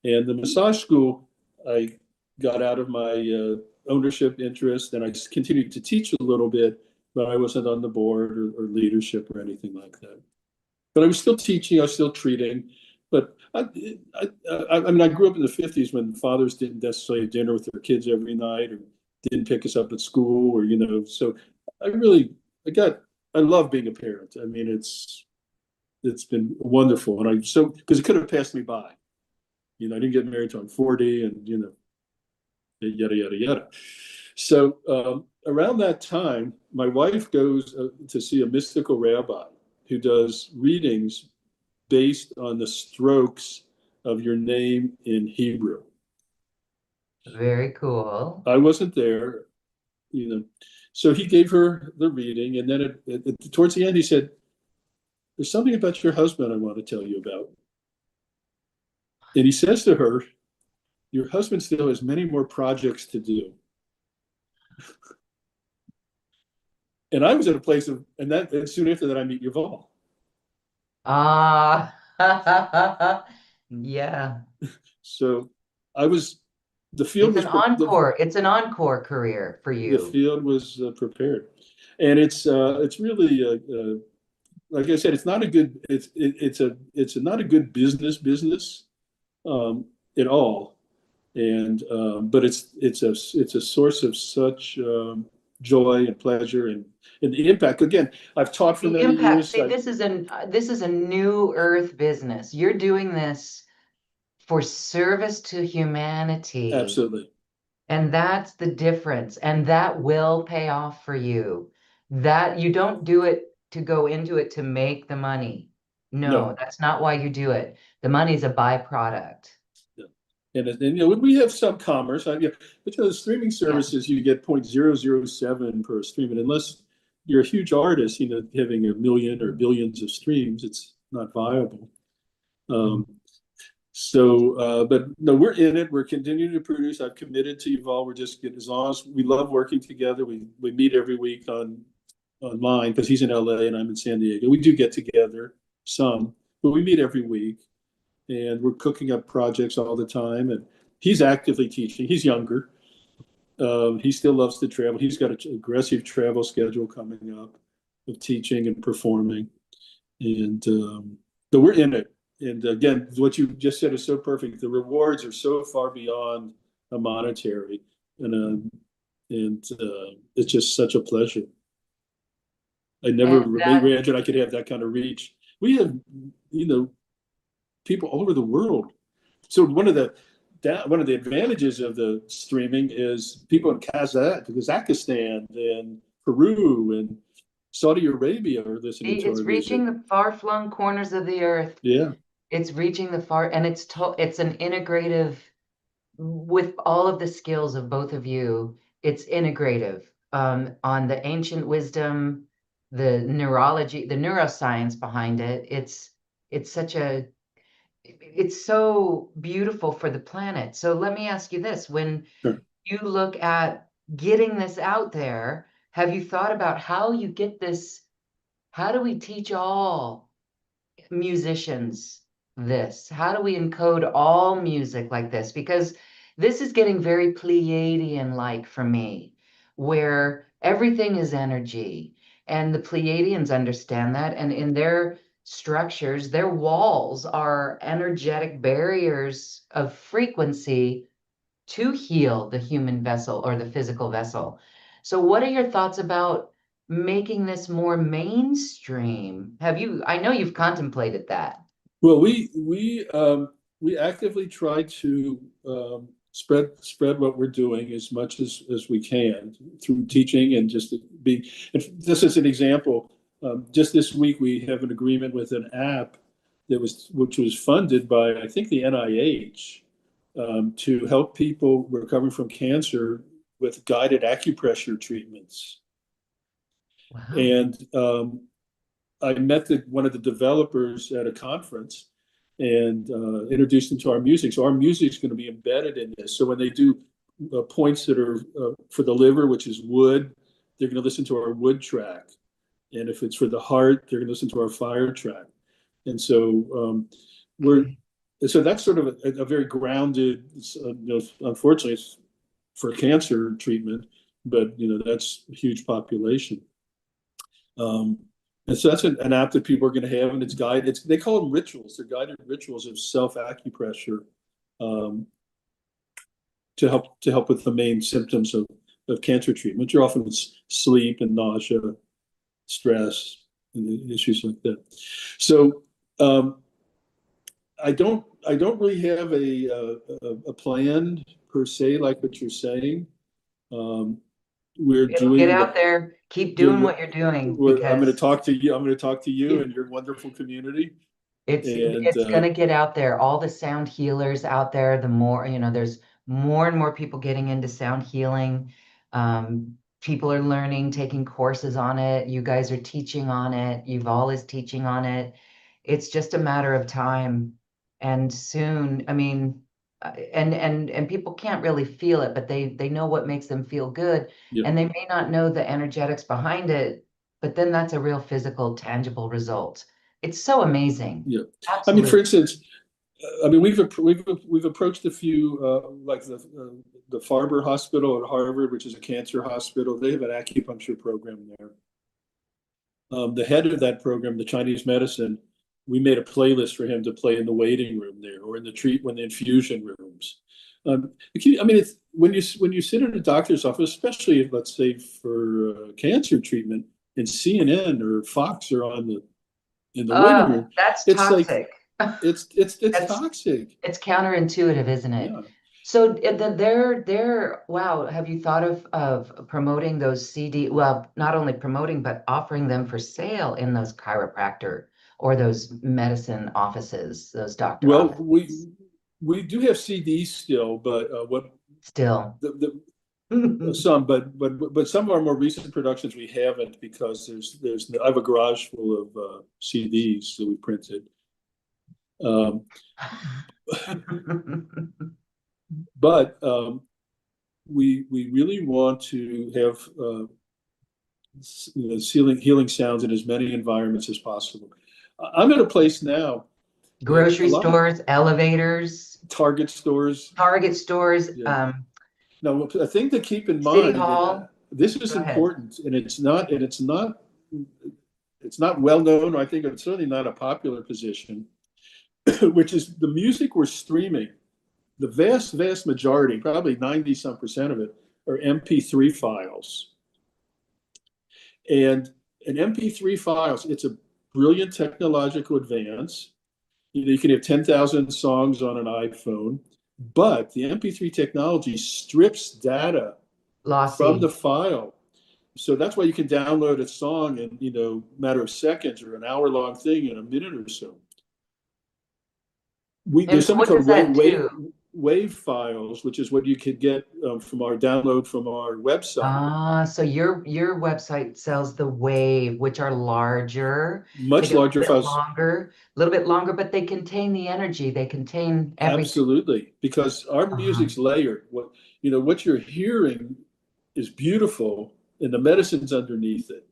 And the massage school, I got out of my ownership interest, and I continued to teach a little bit, but I wasn't on the board or leadership or anything like that. But I was still teaching, I was still treating. But I mean, I grew up in the 50s when fathers didn't necessarily have dinner with their kids every night or didn't pick us up at school so I really, I love being a parent. I mean, it's been wonderful. Because it could have passed me by. I didn't get married till I'm 40 and, yada, yada, yada. So around that time, my wife goes to see a mystical rabbi who does readings based on the strokes of your name in Hebrew. Very cool. I wasn't there, you know. So he gave her the reading, and then towards the end, he said, "There's something about your husband I want to tell you about." And he says to her, "Your husband still has many more projects to do." And I was at a place of, and soon after that, I meet Yuval. Ah, yeah. So I was, the field It's was, an encore. It's an encore career for the you. field was prepared, and it's really like I said, it's not a good it's not a good business at all, and but it's a source of such joy and pleasure and the impact. Again, I've taught for The many impact. years. See, this is a new earth business. You're doing this for service to humanity. Absolutely. And that's the difference. And that will pay off for you. That you don't do it to go into it to make the money. No, No. that's not why you do it. The money's a byproduct. Yeah. And we have some commerce, but the streaming Yeah. services you get 0.007 per stream, and unless you're a huge artist, having a million or billions of streams, it's not viable. Um, but no, we're in it. We're continuing to produce. I've committed to Yuval. We're just getting, as long as we love working together. We meet every week online because he's in LA and I'm in San Diego. We do get together some, but we meet every week, and we're cooking up projects all the time. And he's actively teaching. He's younger. He still loves to travel. He's got an aggressive travel schedule coming up of teaching and performing, and but we're in it. And again, what you just said is so perfect. The rewards are so far beyond a monetary, and it's just such a pleasure. I never And that imagined I could have that kind of reach. We have, people all over the world. So one of the advantages of the streaming is people in Kazakhstan and Peru and Saudi Arabia are listening to it's our music. reaching the far-flung corners of the earth. Yeah. It's reaching the far, and it's an integrative with all of the skills of both of you. It's integrative on the ancient wisdom, the neurology, the neuroscience behind it. It's such a it's so beautiful for the planet. So let me ask you this: when Sure. you look at getting this out there, have you thought about how you get this? How do we teach all musicians this? How do we encode all music like this? Because this is getting very Pleiadian like for me, where everything is energy. And the Pleiadians understand that. And in their structures, their walls are energetic barriers of frequency to heal the human vessel or the physical vessel. So, what are your thoughts about making this more mainstream? I know you've contemplated that. Well, we actively try to spread what we're doing as much as we can through teaching and just to be. And this is an example. Just this week, we have an agreement with an app which was funded by, I think, the NIH, to help people recovering from cancer with guided acupressure treatments. Wow. And I met one of the developers at a conference and introduced them to our music. So our music is going to be embedded in this. So when they do points that are for the liver, which is wood, they're going to listen to our wood track. And if it's for the heart, they're going to listen to our fire track. And so so that's sort of a very grounded, unfortunately, it's for cancer treatment, but that's a huge population. And so that's an app that people are going to have, and it's guided. They call them rituals. They're guided rituals of self acupressure to help with the main symptoms of cancer treatment. You're often sleep and nausea, stress, and issues like that. So I don't really have a plan per se, like what you're saying. We're doing Get out there, keep doing what you're doing I'm going to because talk to you. I'm going to talk to you and your wonderful community. it's And it's gonna get out there. All the sound healers out there, the more, there's more and more people getting into sound healing. People are learning, taking courses on it. You guys are teaching on it. Yuval is teaching on it. It's just a matter of time. And soon, I mean, and people can't really feel it, but they know what makes them feel good. Yeah, And they may not know the energetics behind it, but then that's a real physical, tangible result. It's so amazing. yeah. I mean, for Absolutely. instance, I mean, we've approached a few, like the Farber Hospital at Harvard, which is a cancer hospital. They have an acupuncture program there. The head of that program, the Chinese medicine, we made a playlist for him to play in the waiting room there, or in the infusion rooms. I mean, it's when you sit in a doctor's office, especially if, let's say, for cancer treatment, and CNN or Fox are on the in the waiting room, That's it's like toxic. it's That's toxic. it's counterintuitive, isn't it? Yeah. So they're wow, have you thought of promoting those CD, well, not only promoting, but offering them for sale in those chiropractor or those medicine offices, those doctor Well, offices we do have CDs still, but what still? some, but some of our more recent productions we haven't because there's I have a garage full of CDs that we printed. Um, but we really want to have healing sounds in as many environments as possible. I'm at a place now that a Grocery lot of stores, elevators, Target stores. Target stores, Yeah. Now, a thing to keep in City mind, and Hall. this is Go ahead. important, and it's not well known, or I think it's certainly not a popular position, which is the music we're streaming. The vast majority, probably 90 some percent of it, are MP3 files. And an MP3 files, it's a brilliant technological advance. You can have 10,000 songs on an iPhone, but the MP3 technology strips data from the Lossy. file. So that's why you can download a song in, matter of seconds, or an hour-long thing in a minute or so. And There's something what does called that do? wave files, which is what you could get from our download from our website. Ah, so your website sells the Wave, which are larger, take Much larger files. a little bit longer, but they contain the energy. They contain everything. Absolutely, because our Uh-huh. music's layered. What you're hearing is beautiful, and the medicine's underneath it.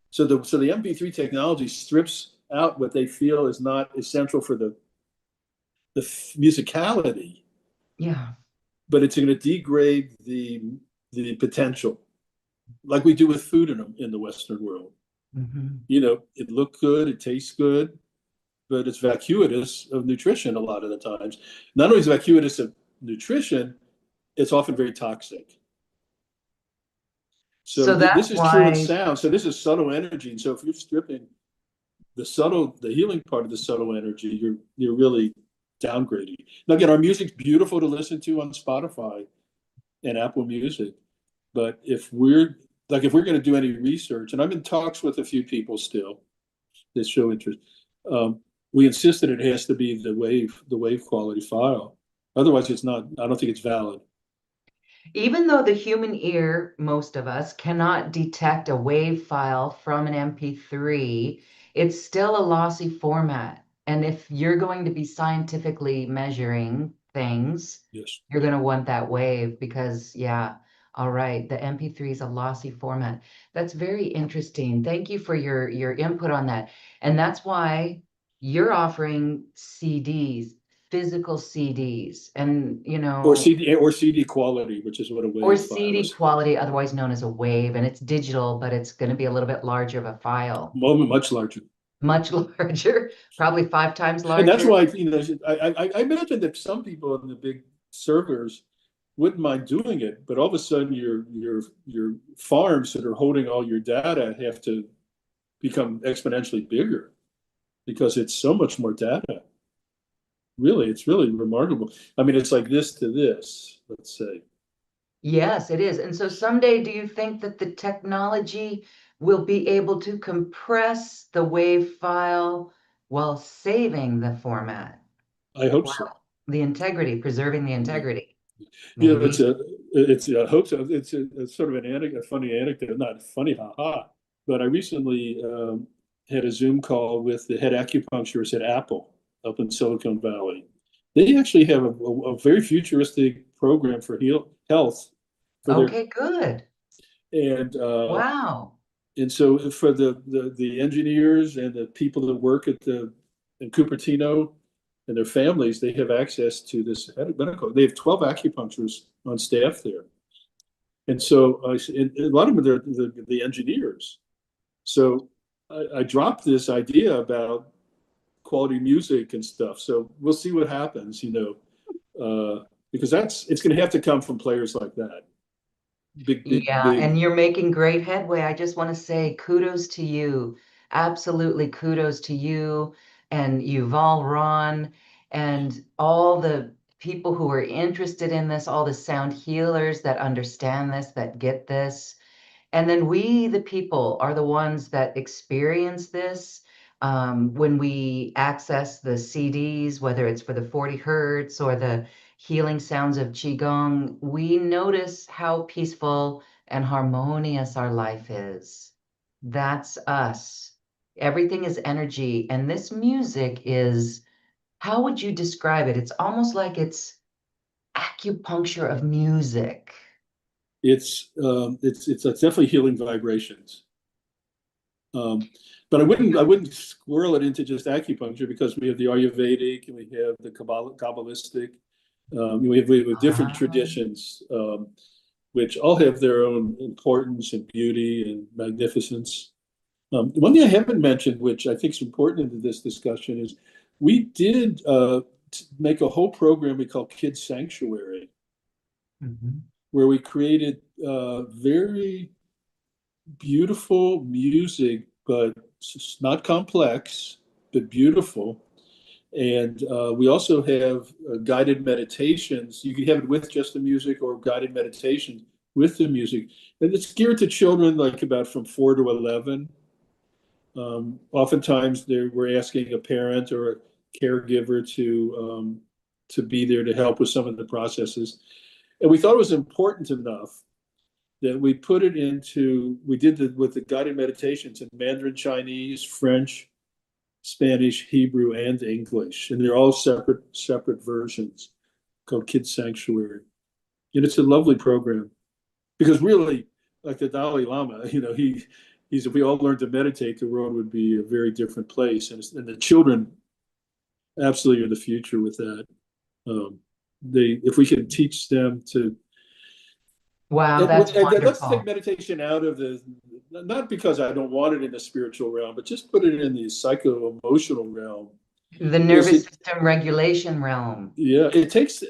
So the MP3 technology strips out what they feel is not essential for the musicality, Yeah. but it's going to degrade the potential, like we do with food in the Western world. Hmm. It looks good, it tastes good, but it's vacuitous of nutrition a lot of the times. Not only is it vacuitous of nutrition, it's often very toxic. So So that's this is true in why, sound. So this is subtle energy. And so if you're stripping the healing part of the subtle energy, you're really downgrading. Now again, our music's beautiful to listen to on Spotify and Apple Music, but if we're going to do any research, and I'm in talks with a few people still that show interest, we insist that it has to be the wave quality file. Otherwise, it's not. I don't think it's valid. even though the human ear, most of us, cannot detect a wave file from an MP3, it's still a lossy format. And if you're going to be scientifically measuring things, Yes. you're going to want that wave because, yeah, all right, the MP3 is a lossy format. That's very interesting. Thank you for your input on that. And that's why you're offering CDs, physical CDs, and Or CD quality, which is what a or wave file CD is. quality, otherwise known as a wave, and it's digital, but it's going to be a little bit larger of a file, Moment much larger. much larger, probably 5 times And that's larger. why, I imagine that some people in the big servers wouldn't mind doing it, but all of a sudden your farms that are holding all your data have to become exponentially bigger because it's so much more data. Really, it's really remarkable. I mean, it's like this to this, let's say. Yes, it is. And so someday, do you think that the technology will be able to compress the wave file while saving the format? I hope Wow. so. The integrity, preserving the Yeah. integrity, You know, it's maybe. a, it's, I hope so. It's sort of a funny anecdote, not funny, haha. But I recently had a Zoom call with the head acupuncturist at Apple up in Silicon Valley. They actually have a very futuristic program for health for their, Okay, good. and Wow. so for the engineers and the people that work at the in Cupertino and their families, they have access to this medical. They have 12 acupuncturists on staff there, and so and a lot of them are the engineers. So I dropped this idea about quality music and stuff. So we'll see what happens, because it's going to have to come from players like that. Big, big, Yeah, big. and you're making great headway. I just want to say kudos to you. Absolutely kudos to you and Yuval Ron and all the people who are interested in this, all the sound healers that understand this, that get this. And then we, the people, are the ones that experience this when we access the CDs, whether it's for the 40 hertz or the healing sounds of Qigong. We notice how peaceful and harmonious our life is. That's us. Everything is energy. And this music is, how would you describe it? It's almost like it's acupuncture of music. It's definitely healing vibrations. But I wouldn't squirrel it into just acupuncture because we have the Ayurvedic and we have the Kabbalistic. We have different Ah, traditions, which all have their own importance and beauty and magnificence. One thing I haven't mentioned, which I think is important in this discussion, is we did make a whole program we call Kids Sanctuary, mhm. where we created very beautiful music, but it's not complex, but beautiful. And we also have guided meditations. You can have it with just the music or guided meditation with the music. And it's geared to children like about from 4 to 11. Oftentimes we're asking a parent or a caregiver to be there to help with some of the processes. And we thought it was important enough that we did with the guided meditations in Mandarin Chinese, French, Spanish, Hebrew, and English. And they're all separate versions called Kids Sanctuary. And it's a lovely program because really, like the Dalai Lama, he's if we all learned to meditate, the world would be a very different place. And the children absolutely are the future with that. If we can teach them to Wow, that's let's take wonderful. meditation out of not because I don't want it in the spiritual realm, but just put it in the psycho-emotional realm. The Is nervous it, system regulation realm. yeah, it takes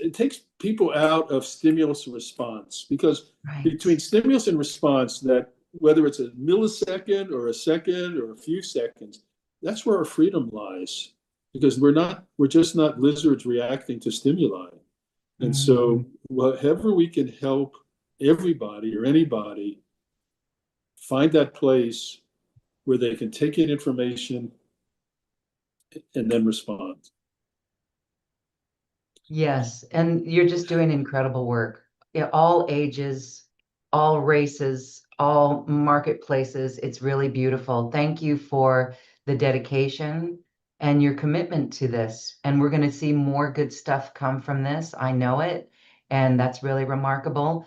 people out of stimulus response because Right. between stimulus and response, that whether it's a millisecond or a second or a few seconds, that's where our freedom lies because we're just not lizards reacting to stimuli. And Mm. so, whatever we can help everybody or anybody find that place where they can take in information and then respond. Yes, and you're just doing incredible work. Yeah, all ages, all races, all marketplaces. It's really beautiful. Thank you for the dedication and your commitment to this. And we're going to see more good stuff come from this. I know it, and that's really remarkable.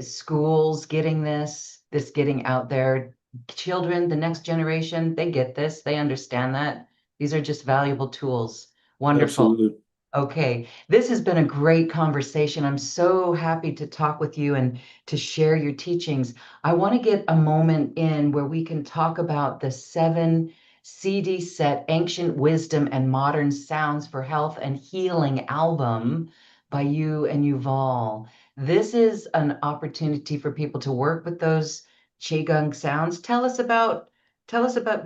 Schools getting this getting out there. Children, the next generation, they get this. They understand that. These are just valuable tools. Wonderful. Absolutely. Okay. This has been a great conversation. I'm so happy to talk with you and to share your teachings. I want to get a moment in where we can talk about the 7 CD set, Ancient Wisdom and Modern Sounds for Health and Healing album by you and Yuval. This is an opportunity for people to work with those Qigong sounds. Tell us about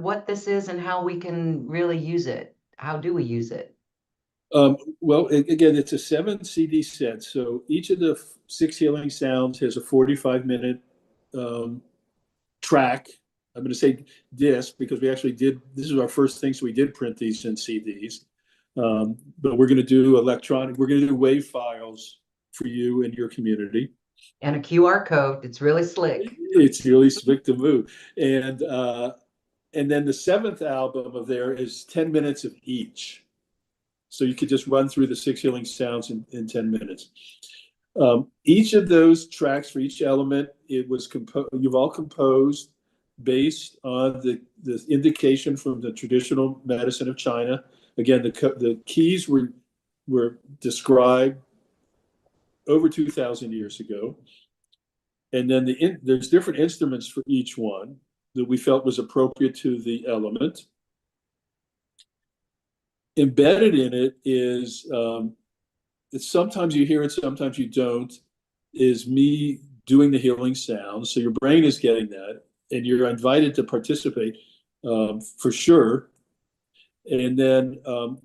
what this is and how we can really use it. How do we use it? Well, again, it's a 7 CD set. So each of the six healing sounds has a 45-minute track. I'm going to say disc because we actually did. This is our first thing, so we did print these in CDs. But we're going to do we're going to do wave files for you and your community. And a QR code. It's really slick. It's really slick to move. And then the seventh album of there is 10 minutes of each. So you could just run through the six healing sounds in 10 minutes. Each of those tracks for each element, you've all composed based on the indication from the traditional medicine of China. Again, the keys were described over 2,000 years ago. And then there's different instruments for each one that we felt was appropriate to the element. Embedded in it is, sometimes you hear it, sometimes you don't, is me doing the healing sounds. So your brain is getting that, and you're invited to participate for sure. And then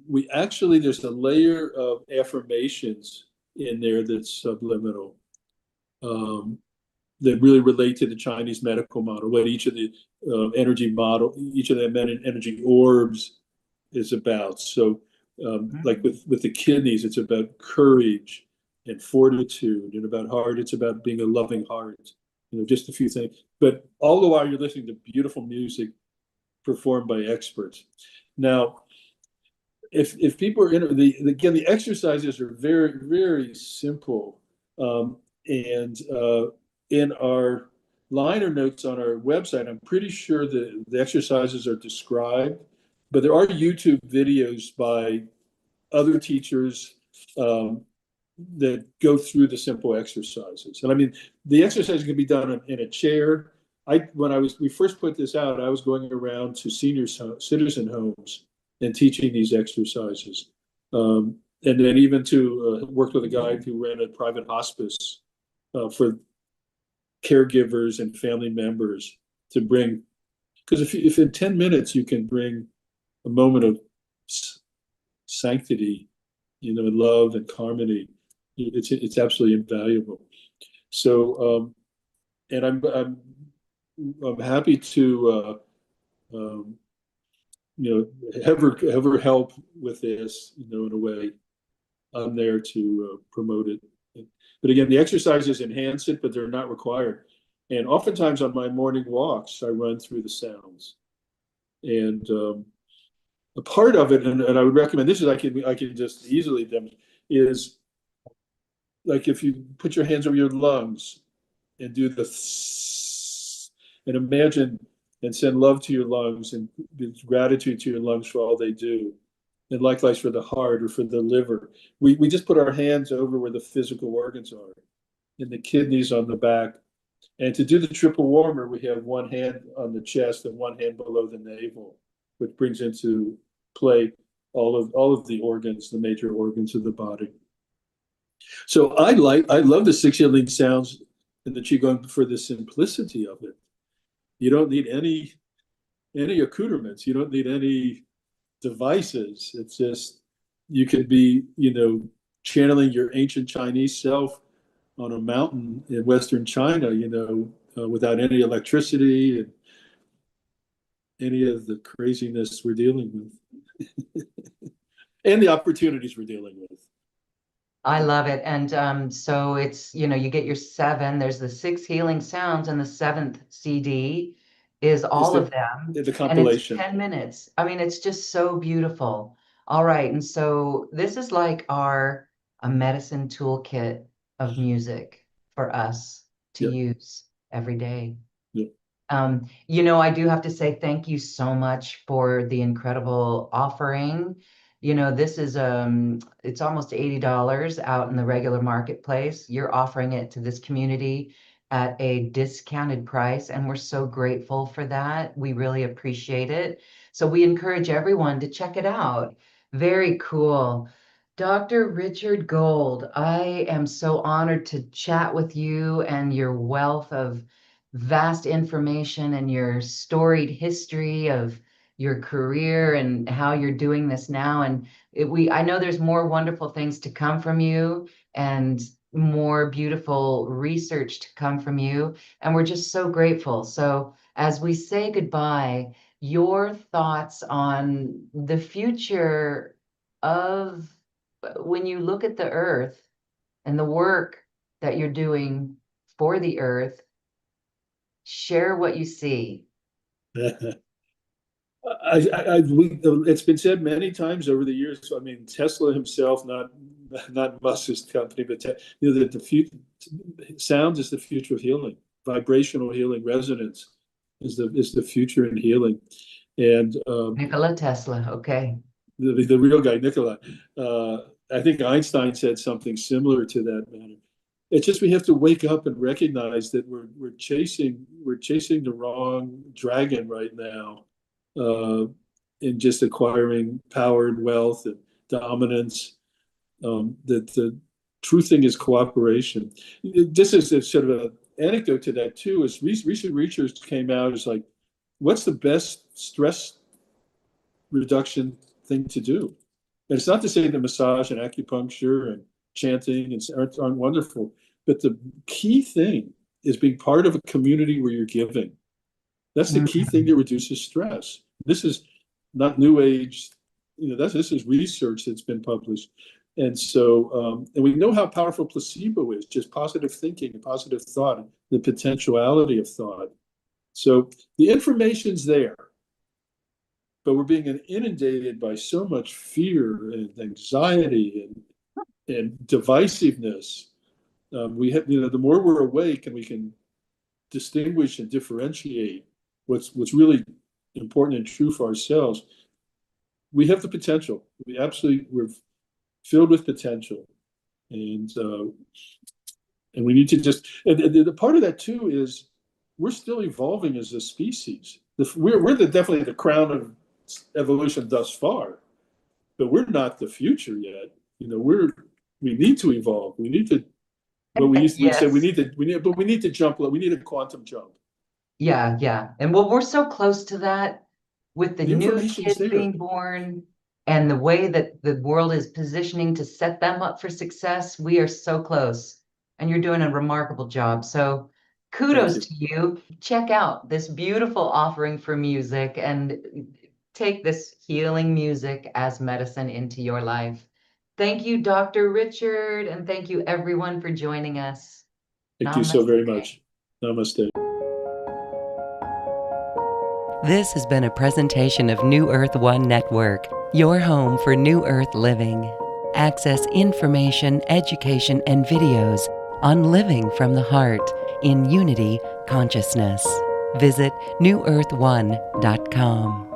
there's a layer of affirmations in there that's subliminal. That really relate to the Chinese medical model, what each of the each of the energy orbs is about. So, like with the kidneys, it's about courage and fortitude, and about heart, it's about being a loving heart. Just a few things. But all the while, you're listening to beautiful music performed by experts. Now, if people are the exercises are very, very simple, and in our liner notes on our website, I'm pretty sure that the exercises are described, but there are YouTube videos by other teachers that go through the simple exercises. And I mean, the exercise can be done in a chair. When we first put this out, I was going around to senior citizen homes and teaching these exercises. And then even worked with a guy who ran a private hospice for caregivers and family members to bring, because if in 10 minutes you can bring a moment of sanctity, love and harmony, it's absolutely invaluable. So, and I'm happy to ever help with this, in a way. I'm there to promote it. But again, the exercises enhance it, but they're not required. And oftentimes on my morning walks, I run through the sounds. And a part of it, and I would recommend this, is I can just easily demonstrate, is like if you put your hands over your lungs and do and imagine and send love to your lungs and gratitude to your lungs for all they do. And likewise for the heart or for the liver. We just put our hands over where the physical organs are, and the kidneys on the back. And to do the triple warmer, we have one hand on the chest and one hand below the navel, which brings into play all of the organs, the major organs of the body. So I love the six healing sounds in the Qigong for the simplicity of it. You don't need any accoutrements. You don't need any devices. It's just, you could be, channeling your ancient Chinese self on a mountain in Western China, without any electricity and any of the craziness we're dealing with and the opportunities we're dealing with. I love it. And so it's, you get your 7, there's the 6 healing sounds, and the 7th CD is all of them. The compilation. And it's 10 minutes. I mean, it's just so beautiful. All right. And so this is like a medicine toolkit of music for us to use every day. Yep. I do have to say thank you so much for the incredible offering. This is it's almost $80 out in the regular marketplace. You're offering it to this community at a discounted price, and we're so grateful for that. We really appreciate it. So we encourage everyone to check it out. Very cool. Dr. Richard Gold, I am so honored to chat with you and your wealth of vast information and your storied history of your career and how you're doing this now. And I know there's more wonderful things to come from you and more beautiful research to come from you. And we're just so grateful. So as we say goodbye, your thoughts on the future of when you look at the earth and the work that you're doing for the earth, share what you see. It's been said many times over the years. I mean, Tesla himself, not Musk's company, but that the future sound is the future of healing. Vibrational healing, resonance is the future in healing. And Nikola Tesla, okay. The real guy, Nikola. I think Einstein said something similar to that matter. It's just we have to wake up and recognize that we're chasing the wrong dragon right now, in just acquiring power and wealth and dominance. That the true thing is cooperation. This is a sort of an anecdote to that too. Is recent research came out is like, what's the best stress reduction thing to do? And it's not to say that massage and acupuncture and chanting aren't wonderful, but the key thing is being part of a community where you're giving. That's the key thing that reduces stress. This is not new age, this is research that's been published. And so, and we know how powerful placebo is, just positive thinking and positive thought, the potentiality of thought. So the information's there, but we're being inundated by so much fear and anxiety and divisiveness. We have, the more we're awake and we can distinguish and differentiate what's really important and true for ourselves, we have the potential. We're filled with potential, and we need to just. And the part of that too is we're still evolving as a species. We're definitely the crown of evolution thus far, but we're not the future yet. We need to evolve. We need to. But we said we need to jump. We need a quantum jump. Yeah. And we're so close to that with the new kids being born and the way that the world is positioning to set them up for success. We are so close, and you're doing a remarkable job. So kudos to you. Check out this beautiful offering for music and take this healing music as medicine into your life. Thank you, Dr. Richard, and thank you everyone for joining us. Thank you so very much. Namaste. This has been a presentation of New Earth One Network, your home for New Earth living. Access information, education, and videos on living from the heart in unity consciousness. Visit newearth1.com.